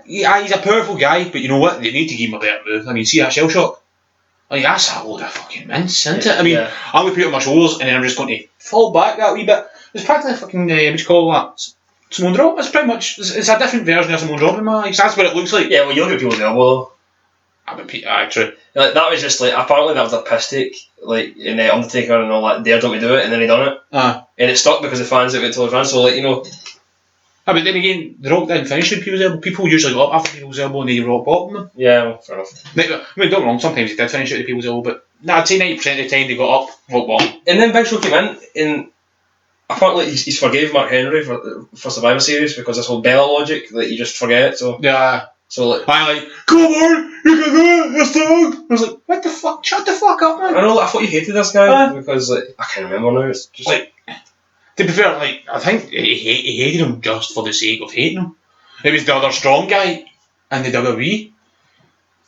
he's a powerful guy, but you know what? They need to give him a better move. I mean, see that shell shock? Like, that's a load of fucking mince, isn't it? I mean, I'm going to put it on my shoulders and then I'm just going to fall back that wee bit. It's practically fucking, what do you call that? Simone drop? It's pretty much, it's a different version of Simone drop in my eyes. That's what it looks like. Yeah, well, you look at people's elbow. True. Like, that was just like, apparently that was a piss take, like, in Undertaker and all that, dared him to do it, and then he done it. And it stuck because the fans went till it ran, so like, But then again, The Rock didn't finish with people's elbow. People usually go up after people's elbow and they rock bottom them. Yeah, well, fair enough. I mean, don't get me wrong, sometimes he did finish it with people's elbow, but I'd say 90% of the time they got up, rock bottom. And then Big Show came in, and apparently he's forgave Mark Henry for Survivor Series because this whole Bella logic that you just forget, so... Yeah. So like... I'm like, come on, you can do it, it's done. I was like, what the fuck, shut the fuck up, man. I know, I thought you hated this guy, because like, I can't remember now, it's just... Like, to be fair, like, I think he hated him just for the sake of hating him. It was the other strong guy in the WWE. You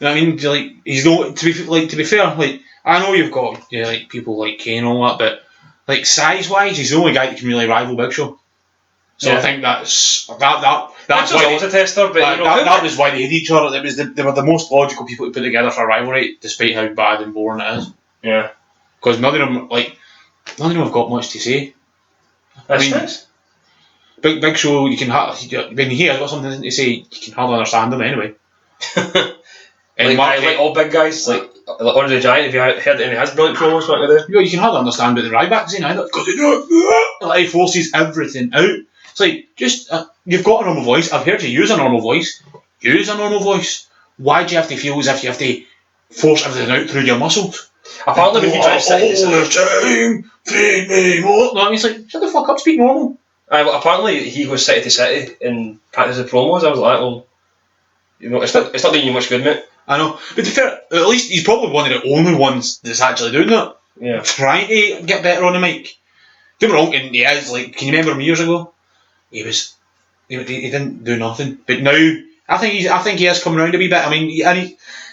know what I mean? Like, he's no. To be fair, like, I know you've got like people like Kane and all that, but like size-wise, he's the only guy that can really rival Big Show. So I think that's why always a tester, but that was why they hated each other. They were the most logical people to put together for a rivalry, despite how bad and boring it is. Yeah. Because none of them have got much to say. That's nice. Big Show, you can when he has got something to say, you can hardly understand him anyway. And like all big guys, like Andre the Giant, if you heard any of his brilliant promos back in the day. You can hardly understand what the Ryback's saying either, because he forces everything out. It's like, just, you've got a normal voice, I've heard you use a normal voice. Use a normal voice. Why do you have to feel as if you have to force everything out through your muscles? Apparently, when he tries to all the time, feed me more. No, he's like, shut the fuck up, speak normal. Well, apparently, he goes city to city and practices promos. I was like, well, it's not doing you much good, mate. I know, but to be fair, at least he's probably one of the only ones that's actually doing that. Yeah. Trying to get better on the mic. Don't get me wrong, and he is, like, can you remember him years ago? He didn't do nothing. But now, I think he is coming around a wee bit. I mean,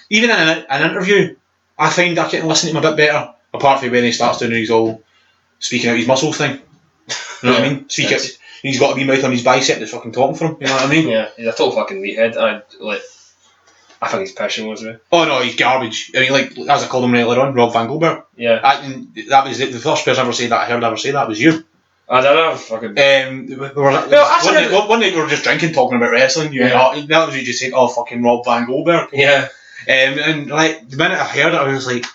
even in an interview, I find I can listen to him a bit better, apart from when he starts doing his all speaking out his muscles thing. You know what I mean? He's got a wee mouth on his bicep that's fucking talking for him. You know what I mean? Yeah, he's a total fucking meathead. I think he's passion was it. Oh no, he's garbage. I mean, like, as I called him earlier on, Rob Van Goldberg. Yeah. That was the first person I heard ever say that was you. I don't know, fucking... one night we were just drinking, talking about wrestling. That was you just saying, oh, fucking Rob Van Goldberg. Yeah. And like, the minute I heard it, I was like,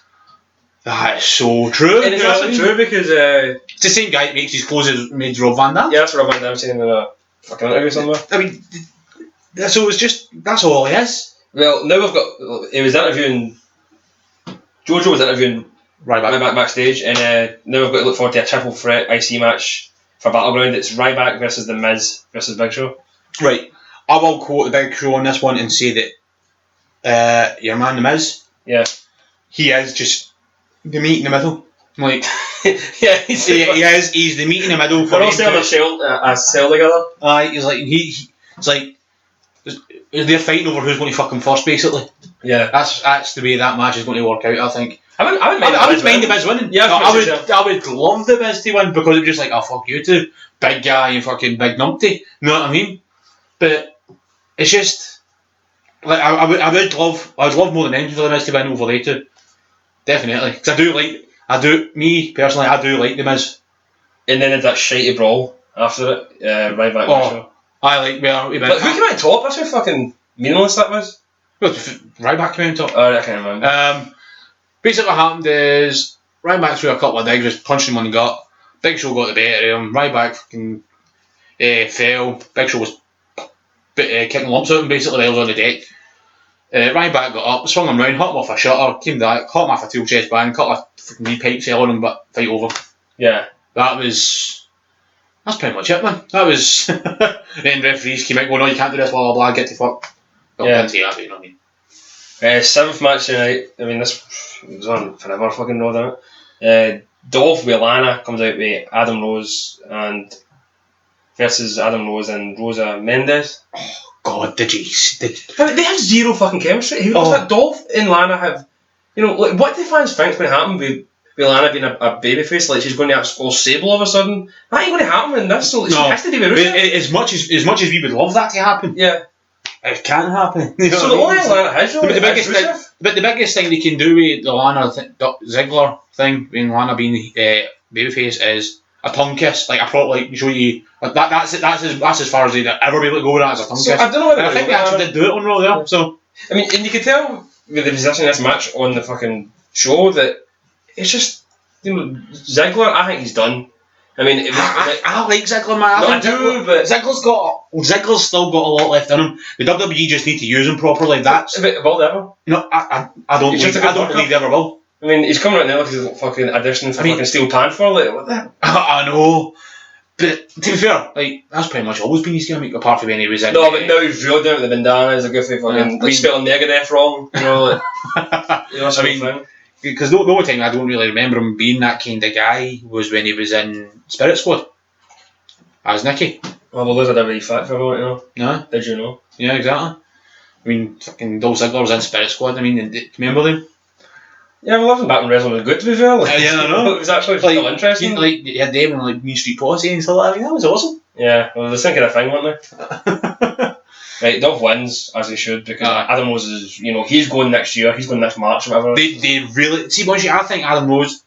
that is so true. And it's actually true because... it's the same guy that makes his clothes made Rob Van Dam. Yeah, that's what Rob Van Dam saying in a fucking interview somewhere. I mean, so it's just, that's all he is. Well, now we've got... He was interviewing... Jojo was interviewing Ryback backstage, and now we've got to look forward to a triple threat IC match for Battleground. It's Ryback versus The Miz versus Big Show. Right. I will quote the Big Show on this one and say that your man The Miz, he is just the meat in the middle. Like, yeah, he's the meat in the middle. They're all still a cell together. He's like it's like they're fighting over who's going to fuck him first, basically. Yeah, that's the way that match is going to work out. I think. I wouldn't mind the Miz winning. Yeah, I would love the Miz to win because it'd just like, oh fuck you two, big guy and fucking big numpty. You know what I mean? But it's just like I would love more than anything for the Miz to win over they two. definitely. Because me personally, I do like The Miz. And then that shitey brawl after it, Ryback Mitchell. I like where we went. But who came out on top? That's how fucking meaningless that was. Well, Ryback came out on top. I can't remember. Basically, what happened is Ryback threw a couple of digs, just punched him on the gut. Big Show got the better of him. Ryback fucking fell. Big Show was kicking lumps out of him basically while he was on the deck. Ryback got up, swung him round, hit him off a shutter, came back, hit him off a tail chest bang, cut a fucking knee pipe, fell on him, but fight over. Yeah. That's pretty much it, man. That was. Then referees came out going, "No, you can't do this, blah blah blah, get the fuck." Well, didn't say that, but you know what I mean. 7th match tonight. I mean, this was on forever fucking road, isn't it? Dolph with Lana comes out with Adam Rose versus Adam Rose and Rosa Mendes. Oh God, did you? They have zero fucking chemistry. Who knows that Dolph and Lana have? You know, like, what do fans think's going to happen with Lana being a babyface? Like she's going to have all Sable all of a sudden. That ain't going to happen in this. So she has to be with Rusev. As much as we would love that to happen, yeah, it can't happen. You know so the only thing Lana has, the biggest thing they can do with the Lana Ziggler thing, when Lana being babyface, is a tongue kiss, like a prop, like show you. Like that's as far as they'd ever be able to go with that as a tongue kiss. I don't know whether I think they actually did do it on Raw there. So I mean, and you could tell with the position of this match on the fucking show that it's just, you know, Ziggler. I think he's done. I mean, I like Ziggler, man. I do, but Ziggler's still got a lot left in him. The WWE just need to use him properly. That's will they ever? No, I don't believe they ever will. I mean, he's coming out now like he's a fucking auditioning for fucking Steel Panther. Like, what the hell? I know. But to be fair, like that's pretty much always been his gimmick, apart from when he was in. No, but now he's real down with the bandana. He's a goofy fucking like spelling Megadeth wrong. You know, like, you know, I mean, because the only time I don't really remember him being that kind of guy was when he was in Spirit Squad as Nicky. Oh, well, there's a WWE fact for you know. No, did you know? Yeah, exactly. I mean, fucking Dolph Ziggler was in Spirit Squad. I mean, remember them? Yeah, well, I wasn't back when wrestling was good, to be fair. Like, yeah, I know. It was actually still interesting. Like, you had them and like Mean Street Posse and stuff like that. I mean, that was awesome. Yeah, well, they're thinking of thing, weren't they? Right, Dolph wins, as he should, because Adam Rose is, you know, he's going next year, he's going next March or whatever. They really... See, I think Adam Rose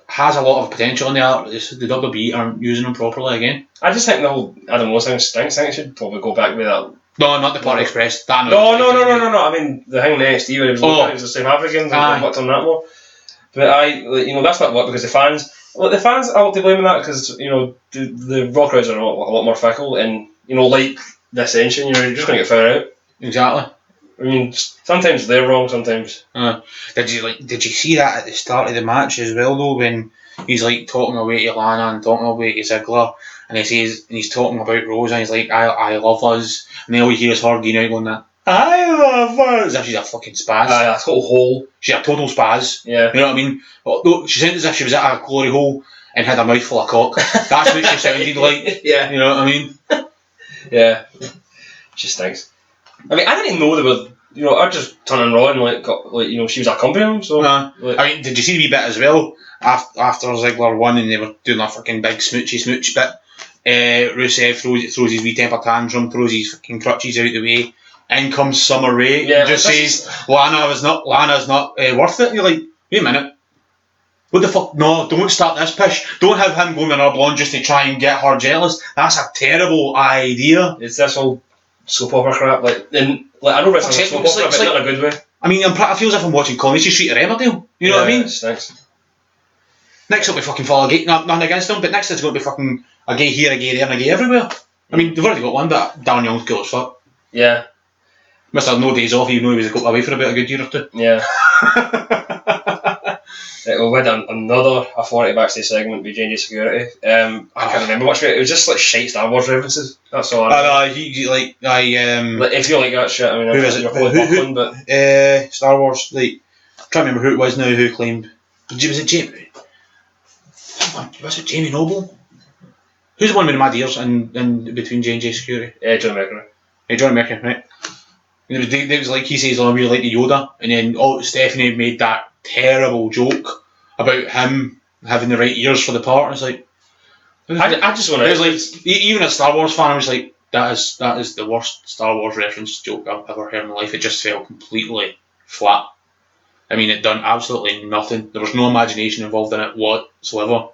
has a lot of potential in there. The WWE aren't using him properly again. I just think the whole Adam Rose thing stinks. I think it should probably go back with that. No, not the Power Express. No. I mean, the thing in NXT where he was the South Africans and worked on that more. But you know, that's not what, because the fans are to blame in that, because, you know, the Raw crowds are a lot more fickle, and, you know, like the Ascension, you know, you're just going to get found out. Exactly. I mean, sometimes they're wrong, sometimes. Did you see that at the start of the match as well, though, when he's like talking away to Lana and talking away to Ziggler, and he's talking about Rose, and he's like, I love us, and then all you hear is her going out going that, I love her, as if she's a fucking spaz. A total hole. She's a total spaz. Yeah. You know what I mean? Although she sounded as if she was at a glory hole and had a mouthful of cock. That's what she sounded like. Yeah. You know what I mean? Yeah. She stinks. I mean, I didn't know they were, you know, I just turned on Raw and like, you know, she was accompanying him, so. Like, I mean, did you see the wee bit as well? After Ziggler won and they were doing a fucking big smooch bit, Rusev throws his wee temper tantrum, throws his fucking crutches out the way. In comes Summer Rae, and just says Lana's not worth it. And you're like, wait a minute, what the fuck? No, don't start this push. Don't have him going with her blonde just to try and get her jealous. That's a terrible idea. It's this whole soap opera crap. Like I know wrestling soap opera, but not in a good way. I mean, I feel as if I'm watching Coronation Street or Emmerdale. You know what I mean? Thanks. Next will be fucking fall a gay. Nothing against them, but next it's going to be fucking a gay here, a gay there, and a gay everywhere. I mean, they've already got one, but Darren Young's cool as fuck. Yeah. Mr. No Days Off, even though he was away for about a good year or two. Yeah. We had another authority backstage segment with J&J Security. I can't remember much of it. It was just like shite Star Wars references. That's all I know. Like, if you like that shit, I mean, who is it? You're probably buckling, but... Star Wars, like, I'm trying to remember who it was now who claimed. Was it Jamie? Was it Jamie Noble? Who's the one with the mad ears in between J&J Security? John Mercury. John Mercury, right. It was like he says, "Oh, we're like the Yoda," and then Stephanie made that terrible joke about him having the right ears for the part. It's like, I just want to. It was like, even a Star Wars fan, I was like, that is the worst Star Wars reference joke I've ever heard in my life. It just fell completely flat. I mean, it done absolutely nothing. There was no imagination involved in it whatsoever.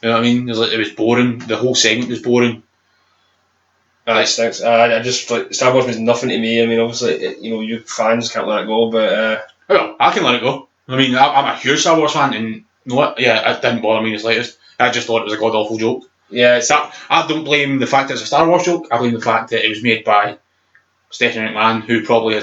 You know what I mean? It was boring. The whole segment was boring. It stinks. I just like Star Wars means nothing to me. I mean, obviously, you fans can't let it go, but well, I can let it go. I mean, I'm a huge Star Wars fan, and it didn't bother me in the slightest. I just thought it was a god awful joke. Yeah, I don't blame the fact that it's a Star Wars joke. I blame the fact that it was made by Stephanie McMahon, who probably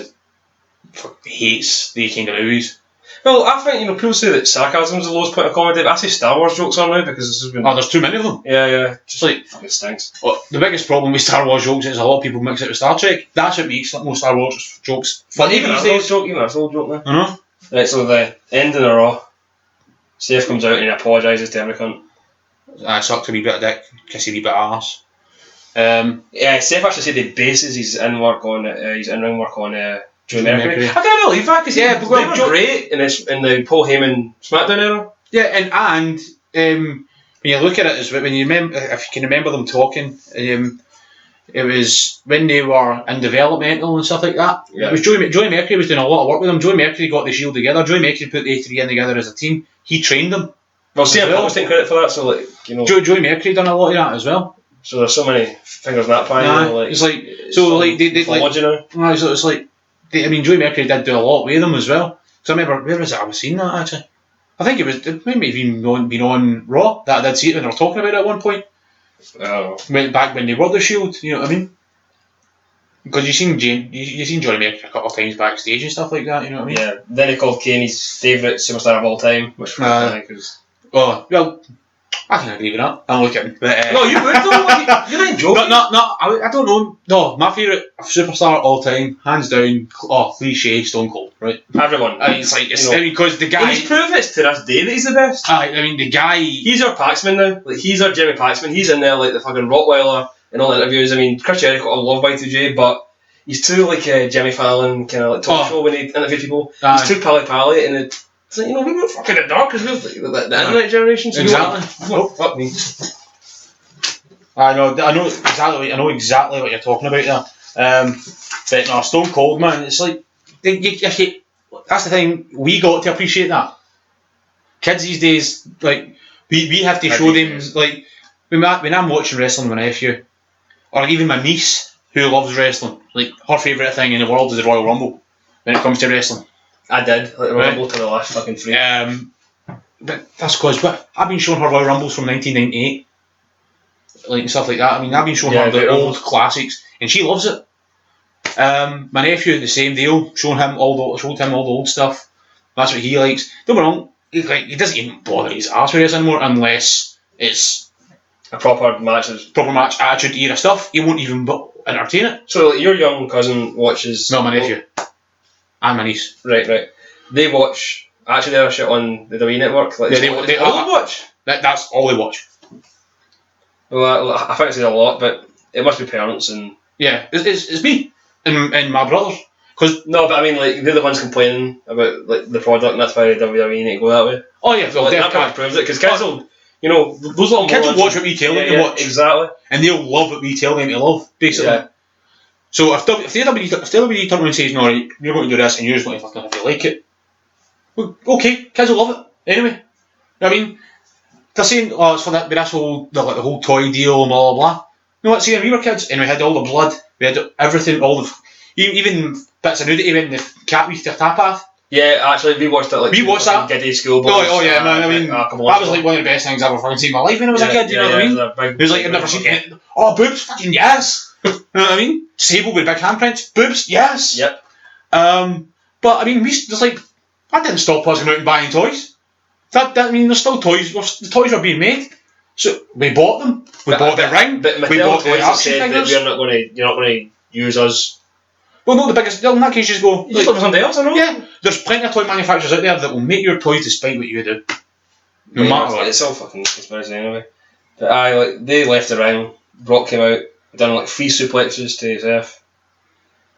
hates these kind of movies. Well, I think people say that sarcasm is the lowest point of comedy, but I say Star Wars jokes are now because this has been. There's too many of them. Yeah. Just like fucking stinks. Well, the biggest problem with Star Wars jokes is a lot of people mix it with Star Trek. That's what makes most Star Wars jokes funny these days. Even that's an old joke now. I know. Right, so the ending of Raw, Seth comes out and he apologises to every cunt. I sucked a wee bit of dick, kiss a wee bit of arse. Yeah, Seth actually said he bases his in-ring work on Joey Mercury. I can't believe that because they were great in the Paul Heyman SmackDown era. Yeah, and when you look at it, as when you remember, if you can remember them talking, it was when they were in developmental and stuff like that. Yeah. It was Joey Mercury was doing a lot of work with them. Joey Mercury got the Shield together. Joey Mercury put the A3 in together as a team. He trained them. Well, CM Punk was taking credit for that, so Joey Mercury done a lot of that as well. So there's so many fingers in that pie. It's like so like they like. So it's like. Joey Mercury did do a lot with them as well. So I remember, where was it I was seeing that actually? I think it might have even been on Raw. That I did see it when they were talking about it at one point. Oh. Back when they were the Shield, you know what I mean? Because you've seen Joey Mercury a couple of times backstage and stuff like that, you know what I mean? Yeah, then he called Kane his favourite superstar of all time, which I think is... Oh, well, I can agree with that. I'm looking. But, no, you would though. You're not joking. I don't know. No, my favourite superstar of all time, hands down. Cliche, Stone Cold, right? Everyone. Because the guy. He's proven it to this day that he's the best. The guy. He's our Paxman now. Like he's our Jimmy Paxman. He's in there like the fucking Rottweiler in all the interviews. I mean, Chris Jericho, I love Y2J, but he's too like Jimmy Fallon kind of like talk show when he interviews people. He's too pally, and it's like, we were fucking the dark because we're the internet generation. So exactly. Fuck me. I know exactly what you're talking about there. But no, Stone Cold, man, it's like that's the thing. We got to appreciate that. Kids these days, like we have to show them, like when I'm watching wrestling with my nephew, or even my niece who loves wrestling, like her favourite thing in the world is the Royal Rumble when it comes to wrestling. I did, like the Royal Rumble to the last fucking 3. But that's because I've been showing her Royal Rumbles from 1998, like and stuff like that. I mean, I've been showing her the old classics, and she loves it. My nephew, the same deal. Showed him all the old stuff. That's what he likes. Don't get me wrong, he doesn't even bother his ass with this anymore unless it's a proper match attitude era stuff. He won't even entertain it. So like, your young cousin watches. No, my nephew. And my niece. Right. They watch their shit on the WWE network. Like, they all watch. That's all they watch. Well, I think it's a lot, but it must be parents and. Yeah, it's me and my brothers. No, but I mean, like they're the ones complaining about like the product, and that's why WWE need to go that way. Oh yeah, well, that kind of proves it because kids will, those little kids will watch what we tell them to watch. Exactly, and they'll love what we tell them to love, basically. Yeah. So if WWE turn around and says, no, you're going to do this and you're just going to fucking have to like it, well, okay, kids will love it anyway. I mean, they're saying, it's for that, but that's the whole toy deal and blah blah blah. You know what? See, when we were kids and we had all the blood, we had everything, even bits of nudity when the cat used to tap off. Yeah, actually, we watched that. We watched that. Giddy schoolboys. Oh yeah, man. I mean, that was like one of the best things I've ever fucking seen in my life when I was a kid. You know what I mean? It was like I've never seen it. Oh, boobs, fucking yes. You know what I mean? Sable with big handprints, boobs, yes. Yep. But I mean, that didn't stop us going out and buying toys. I mean, there's still toys. The toys were being made, so we bought them. We bought the ring. But we bought the action figures. You're not going to use us. Well, no, in that case, just go. Just look for somebody else, I know. Yeah, there's plenty of toy manufacturers out there that will make your toys despite what you do. No matter what. It's all fucking conspiracy anyway. But they left the ring. Brock came out, done like 3 suplexes to his F.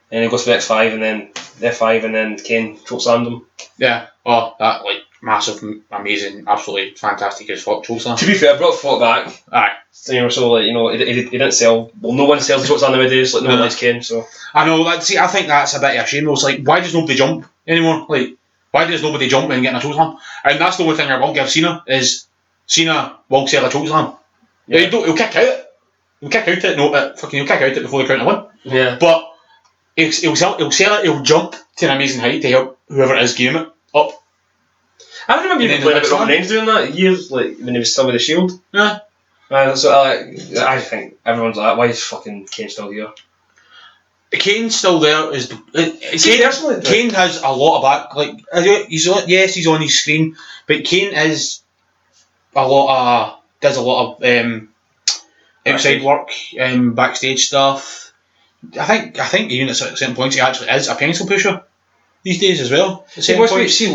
And he goes to the X5 and then F5 and then Kane chokeslammed him. Yeah. Oh, that massive, amazing, absolutely fantastic as fuck chokeslam. To be fair, Brock fought back. Aye. So he didn't sell. Well, no one sells chokeslam nowadays. Like no one likes Kane. So I know. I think that's a bit of a shame. It's like, why does nobody jump anymore? Like, Why does nobody jump and get a chokeslam? And that's the only thing I will give Cena is Cena will sell a chokeslam. Yeah. He'll kick out. He'll kick out it. No, he'll kick out it before the count of 1. Yeah. But he'll sell it. He'll jump to an amazing height to help whoever it is game it up. I remember even playing about Roman Reigns doing that years, like when he was still with the Shield. Yeah. So I think everyone's like, why is fucking Kane still here? Kane's still there. Kane has a lot of back. Like he's on his screen, but Kane is does a lot of outside work, backstage stuff. I think even at certain points he actually is a pencil pusher these days as well. See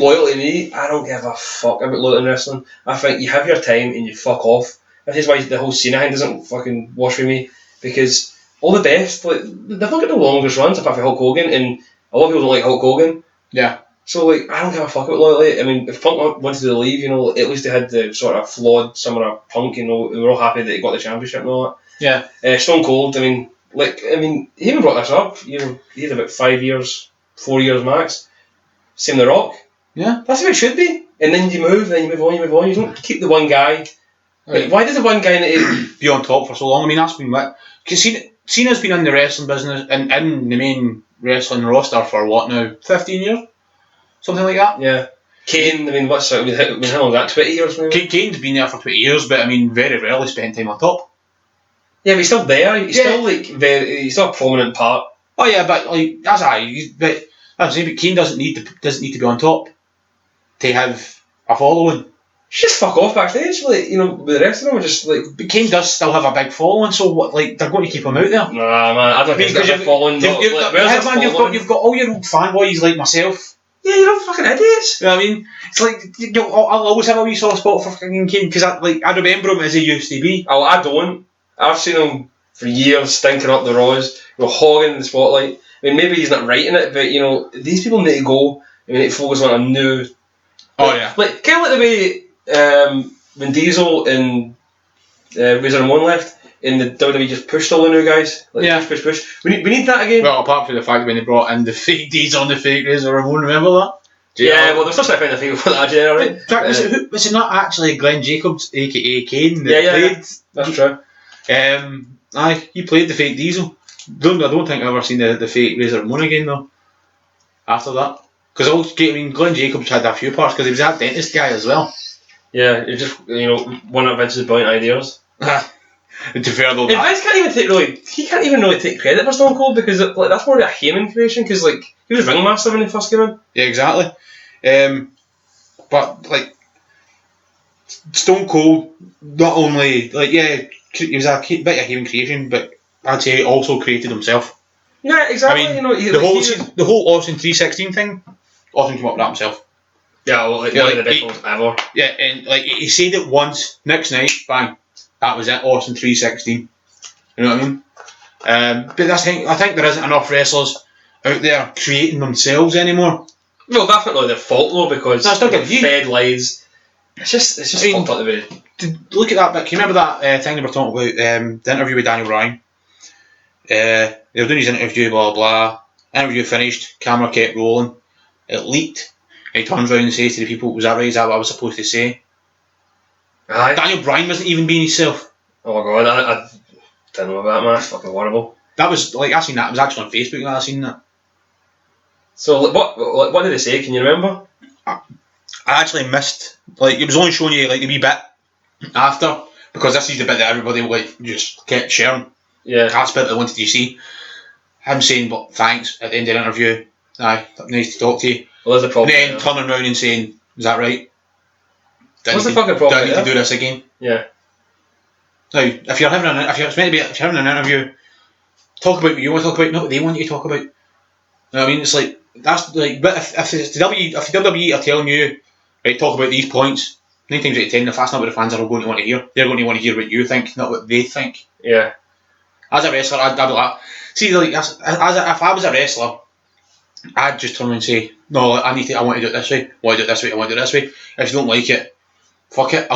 loyal to me. I don't give a fuck about loyalty in wrestling. I think you have your time and you fuck off. This is why the whole Cena thing doesn't fucking wash with me, because all the best, like, they've not got the longest runs apart from Hulk Hogan, and a lot of people don't like Hulk Hogan. Yeah. So, like, I don't give a fuck about loyalty. I mean, if Punk wanted to leave, you know, at least they had the sort of flawed Summer of Punk, you know, we were all happy that he got the championship and all that. Yeah. Stone Cold, I mean, he even brought this up. He had about 4 years max. Same The Rock. Yeah. That's how it should be. And then you move on. You don't keep the one guy. Right. Why does the one guy need to be on top for so long? I mean, that's been what. Because Cena's been in the wrestling business and in the main wrestling roster for what now? 15 years? Something like that? Yeah. Kane, I mean, how long is that? 20 years maybe? Kane's been there for 20 years, but I mean, very rarely spent time on top. Yeah, but he's still there. He's still he's still a prominent part. Oh yeah, but like that's aye. But I'm saying, but Kane doesn't need to be on top to have a following. Just fuck off backstage, like, you know, with the rest of them are just like. But Kane does still have a big following, so what? Like, they're going to keep him out there. Nah, man, I don't think he's got a following. You've got all your old fanboys like myself. Yeah, you're all fucking idiots. You know what I mean? It's like I'll always have a wee soft spot for fucking Kane because I remember him as he used to be. Oh, I don't. I've seen him for years stinking up the Raws, you know, hogging the spotlight. I mean, maybe he's not right in it, but you know, these people need to go. I mean, need to focus on a new. Oh yeah. Like kind of like the way when Diesel and Razor Ramon left. In the WWE just pushed all the new guys. Like, yeah. Push. We need that again. Well, apart from the fact when they brought in the fake Diesel and the fake Razor Ramon, remember that? Yeah, well, they're still trying to find a thing for that, generally. Was it not actually Glenn Jacobs, aka Kane, that played? That's true. Aye, he played the fake Diesel. I don't think I've ever seen the fake Razor Ramon again, though, after that. Because Glenn Jacobs had a few parts, because he was that dentist guy as well. Yeah, it's just, you know, one of Vince's brilliant ideas. To fair though, Vince can't even really take credit for Stone Cold because like that's more of a Heyman creation because like he was ringmaster when he first came in. Yeah, exactly. But like Stone Cold, not only he was a bit of Heyman creation, but I'd say he also created himself. Yeah, exactly. I mean, you know, the whole Austin 316 thing, Austin came up with that himself. Yeah, well, like, one of the best ones ever. Yeah, and like he said it once, next night, bang. That was it, Austin 316. You know what I mean? But I think there isn't enough wrestlers out there creating themselves anymore. Well, definitely their fault though, because they're fed lies. It's just fucked up the way. Look at that bit. Can you remember that thing they were talking about? The interview with Daniel Bryan. They were doing his interview, blah blah. Interview finished. Camera kept rolling. It leaked. And he turns around and says to the people, "Was that right? Is that what I was supposed to say?" Aye. Daniel Bryan wasn't even being himself. Oh my god, I don't know about that, man. That's fucking horrible. That was like I seen that. It was actually on Facebook that I seen that. So what did they say? Can you remember? I actually missed. Like it was only showing you like the wee bit after because this is the bit that everybody like just kept sharing. Yeah. That's the bit that I wanted to see. Him saying, "But thanks" at the end of the interview. Aye, nice to talk to you. Well, there's a problem. And then turning around and saying, "Is that right? What's the fucking problem? Do I need to do this again?" Yeah. Now, if you're having an interview, talk about what you want to talk about, not what they want you to talk about. You know what I mean? It's like that's like, but if the WWE are telling you, right, talk about these points, 9 times out of 10, if that's not what the fans are going to want to hear, they're going to want to hear what you think, not what they think. Yeah. As a wrestler, I'd be like, see, like if I was a wrestler, I'd just turn around and say, no, I want to do it this way. I want to do it this way. I want to do it this way. If you don't like it, fuck it.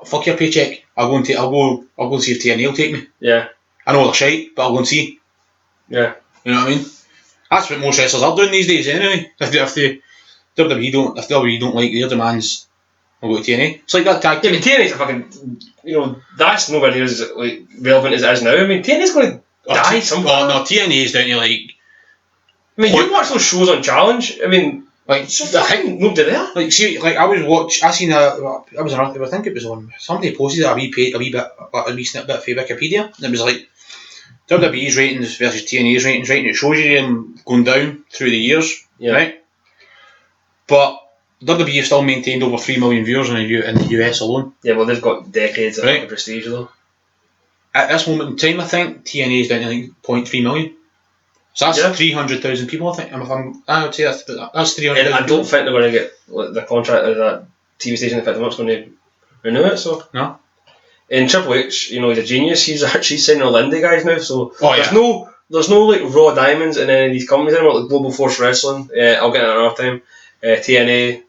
Fuck your paycheck. I'll go and see if TNA will take me. Yeah. I know they're shite, but I'll go and see. Yeah. You know what I mean? That's what most wrestlers are doing these days, anyway. If WWE don't. If WWE don't like their demands, we'll go to TNA. It's like that tag Yeah, team. I mean, TNA's a fucking, that's nowhere near as like relevant as it is now. I mean, TNA's going to die somewhere. Oh no, TNA is down to like. I mean, you watch those shows on Challenge. I mean, like I think nobody there. Like see, like I seen I think it was on somebody posted a wee snippet for Wikipedia, and it was like WWE's ratings versus TNA's ratings, right? And it shows you them going down through the years, right? But WWE still maintained over 3 million viewers in the US alone. Yeah, well, they've got decades Right. of prestige though. At this moment in time, I think TNA is down to like 0.3 million. So that's 300,000 people, I think. I would say that's 300,000. And I don't think they're going to get the contract of that TV station. In fact, they're not going to renew it. So no. And Triple H, he's a genius. He's actually signing all indie guys now. So there's no like raw diamonds in any of these companies anymore. Like Global Force Wrestling, I'll get it another time. TNA.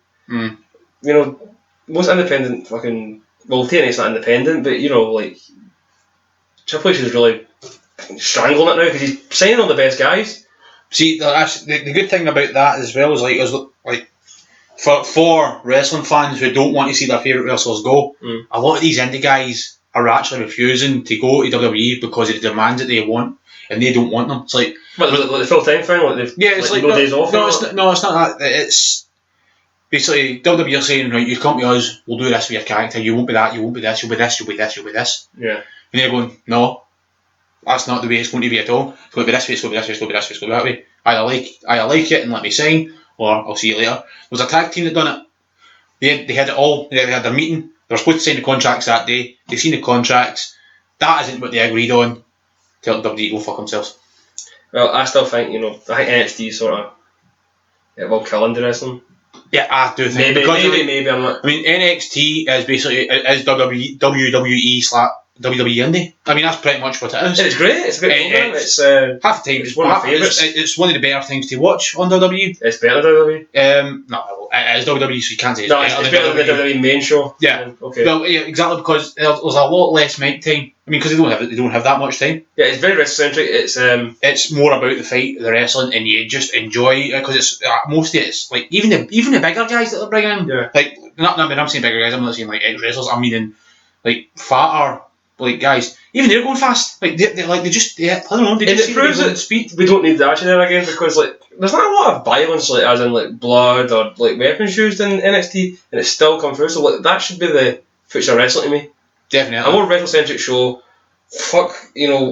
Most independent fucking. Well, TNA's not independent, but like Triple H is really strangling it now because he's signing all the best guys. See, that's the good thing about that as well is like for wrestling fans who don't want to see their favourite wrestlers go, a lot of these indie guys are actually refusing to go to WWE because of the demands that they want, and they don't want them. It's like the full time thing, it's like no days off. No, it's not that. It's basically WWE are saying, right, you come to us, we'll do this for your character. You won't be that. You won't be this. You'll be this. You'll be this. You'll be this. Yeah. And they're going, no, that's not the way it's going to be at all. It's going to be this way. It's going to be this way. It's going to be this way. It's going to be that way. Either like it and let me sign, or I'll see you later. There was a tag team that done it. They had it all. They had their meeting. They were supposed to sign the contracts that day. They seen the contracts. That isn't what they agreed on. Tell WWE to go fuck themselves. Well, I still think I think NXT sort of will kill indie wrestling. Yeah, I do think maybe I'm not. I mean, NXT is basically WWE WWE indie. I mean, that's pretty much what it is. It's great. It's great. It's half the time it's one of my favourites. It's one of the better things to watch on WWE. It's better than WWE. No, it is WWE, so you can't say it's better than the WWE main show. Yeah. Okay. Well, yeah, exactly, because there's a lot less mic time. I mean, because they don't have that much time. Yeah, it's very wrestling centric. It's more about the fight, the wrestling, and you just enjoy it because it's mostly it's like even the bigger guys that they're bringing in. Yeah. Like not when I'm saying bigger guys, I'm not saying like ex wrestlers. I'm meaning like fatter like guys. Even they're going fast. Like they I don't know. They just it proves that speed. We don't need the action there again because like there's not a lot of violence like as in like blood or like weapons used in NXT, and it's still come through. So like that should be the future of wrestling to me. Definitely. A more wrestling-centric show. Fuck,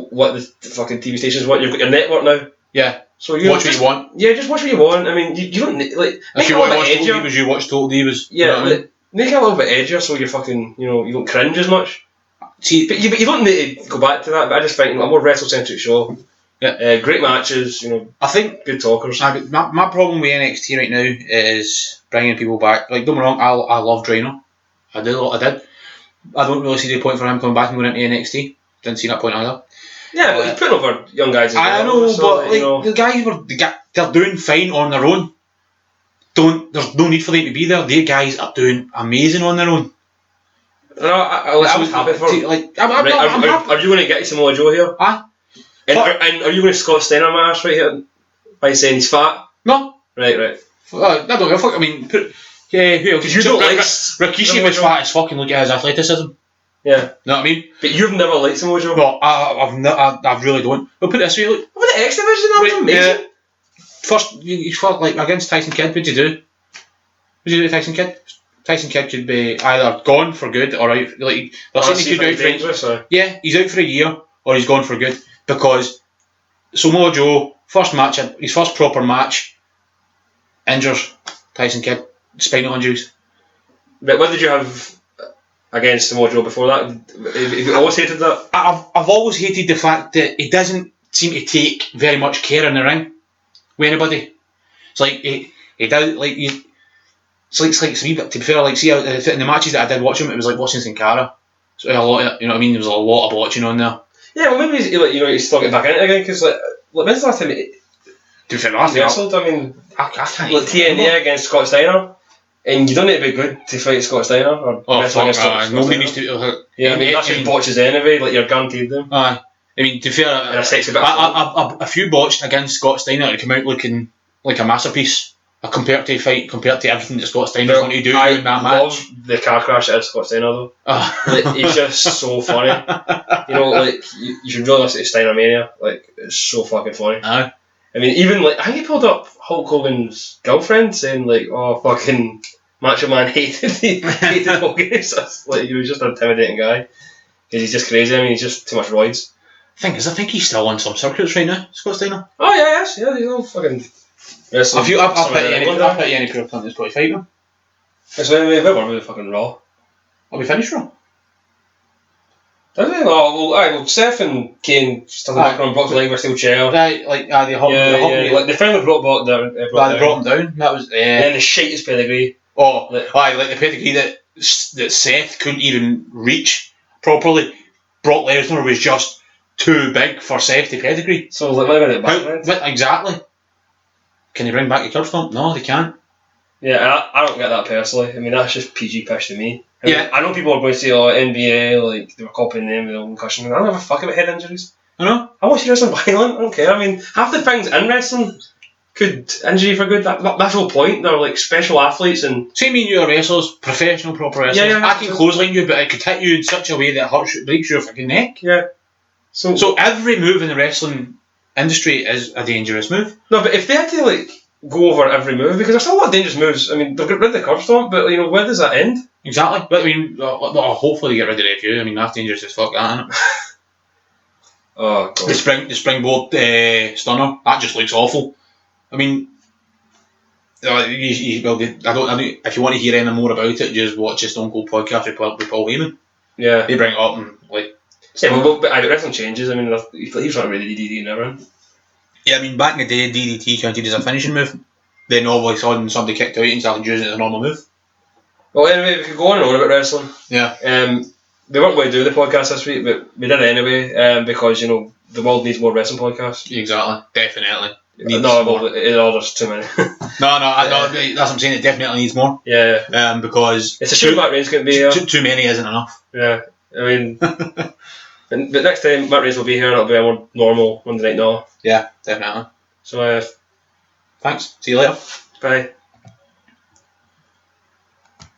what the fucking TV stations want. You've got your network now. Yeah. So you watch what you want. Yeah, just watch what you want. I mean, you don't need, like... If you want to watch Total Divas, you watch Total Divas. Yeah, you know what I mean? Make it a little bit edgier so you're fucking, you don't cringe as much. See, but you don't need to go back to that, but I just think a more wrestle-centric show. Yeah. Great matches, I think... Good talkers. My problem with NXT right now is bringing people back. Like, don't get me wrong, I love Drano. I did. I don't really see the point for him coming back and going into NXT. Didn't see that point either. Yeah, but he's putting over young guys as well. I know, so, but the guys they're doing fine on their own. There's no need for them to be there. They guys are doing amazing on their own. No, I was happy for him. Are you going to get Samoa Joe here? And are you going to Scott Steiner my ass right here by saying he's fat? No. Right. I don't give a fuck. I mean, who else? Because you don't like Rikishi was fat as fucking. Look at his athleticism. Yeah. Know what I mean? But you've never liked Samoa Joe? No, I really don't. But put it this way, look. What the X Division? That was amazing. First, you fought like against Tyson Kidd. What'd you do? What'd you do to Tyson Kidd? Tyson Kidd could be either gone for good or out. Like they're saying he could be out for. Yeah, he's out for a year or he's gone for good because Samoa Joe his first proper match, injures Tyson Kidd, spinal injuries. But what did you have against Samoa Joe before that? Have you always hated that? I've always hated the fact that he doesn't seem to take very much care in the ring with anybody. It's like he does like it's like to be fair, like see in the matches that I did watch him, it was like watching Sin Cara. So a lot of, you know what I mean. There was a lot of watching on there. Yeah, well maybe he's still getting back in it again because like when's the last time he wrestled? I mean, I can't. Like TNA against Scott Steiner. And you don't need to be good to fight Scott Steiner or nobody needs to. Yeah, I mean that's just botches anyway. Like you're guaranteed them. I mean, to be fair, a few botched against Scott Steiner to come out looking like a masterpiece. compared to everything that Scott Steiner's going to do in that match. I love the car crash that is Scott Steiner though. Like, he's just so funny. You know, like you should really listen to Steiner Mania. Like, it's so fucking funny. Aye. I mean, even like I think he pulled up Hulk Hogan's girlfriend saying like, "Oh, fucking Macho Man hated Hogan." Like, he was just an intimidating guy because he's just crazy. I mean, he's just too much roids. Thing is, I think he's still on some circuits right now, Scott Steiner. Oh yeah, yes, yeah, he's all fucking. I'll put any pro company's got to fight him. So we won with fucking Raw. I'll be finished Raw. Does he? Well, Seth and Kane still back on Brock's leg with steel chair. Right, like they like they finally brought Brock they brought him down. That was then the shitest pedigree. Oh, like the pedigree that Seth couldn't even reach properly. Brock Lesnar was just too big for Seth to pedigree. So like, what about it back then? Exactly. Can they bring back the curb stomp? No, they can't. Yeah, and I don't get that personally. I mean, that's just PG pish to me. I know people are going to say, "Oh, NBA, like they were copying them with their own cushion." I don't give a fuck about head injuries. I know. I watch wrestling violent. I don't care. I mean, half the things in wrestling could injure you for good. That's the whole point. They're like special athletes and. Say me and you are wrestlers, professional, proper wrestlers. Yeah, I can clothesline you, but I could hit you in such a way that breaks your fucking neck. Yeah. So every move in the wrestling industry is a dangerous move. No, but if they had to like go over every move, because there's still a lot of dangerous moves. I mean, they'll get rid of the curb stomp, but you know, where does that end? Exactly. But I mean, hopefully they get rid of the FU. I mean, that's dangerous as fuck, that, isn't it? Oh god. The springboard stunner, that just looks awful. I mean, I don't. If you want to hear any more about it, just watch the Stone Cold podcast with Paul Heyman. Yeah. They bring it up and like. Yeah, but wrestling changes. I mean, he's not really DDT and everything. Yeah, I mean, back in the day, DDT counted as a finishing move. Then all of a sudden, somebody kicked out and started using it as a normal move. Well, anyway, we could go on and on about wrestling. Yeah. We weren't going to do the podcast this week, but we did it anyway because, you know, the world needs more wrestling podcasts. Exactly. Definitely. There's too many. No, that's what I'm saying. It definitely needs more. Yeah. Because it's a shame Matt Reigns couldn't be here. Too many isn't enough. Yeah. I mean, but next time Matt Reigns will be here, it'll be a more normal Monday Night Naw. Yeah, definitely. So, thanks. See you later. Bye.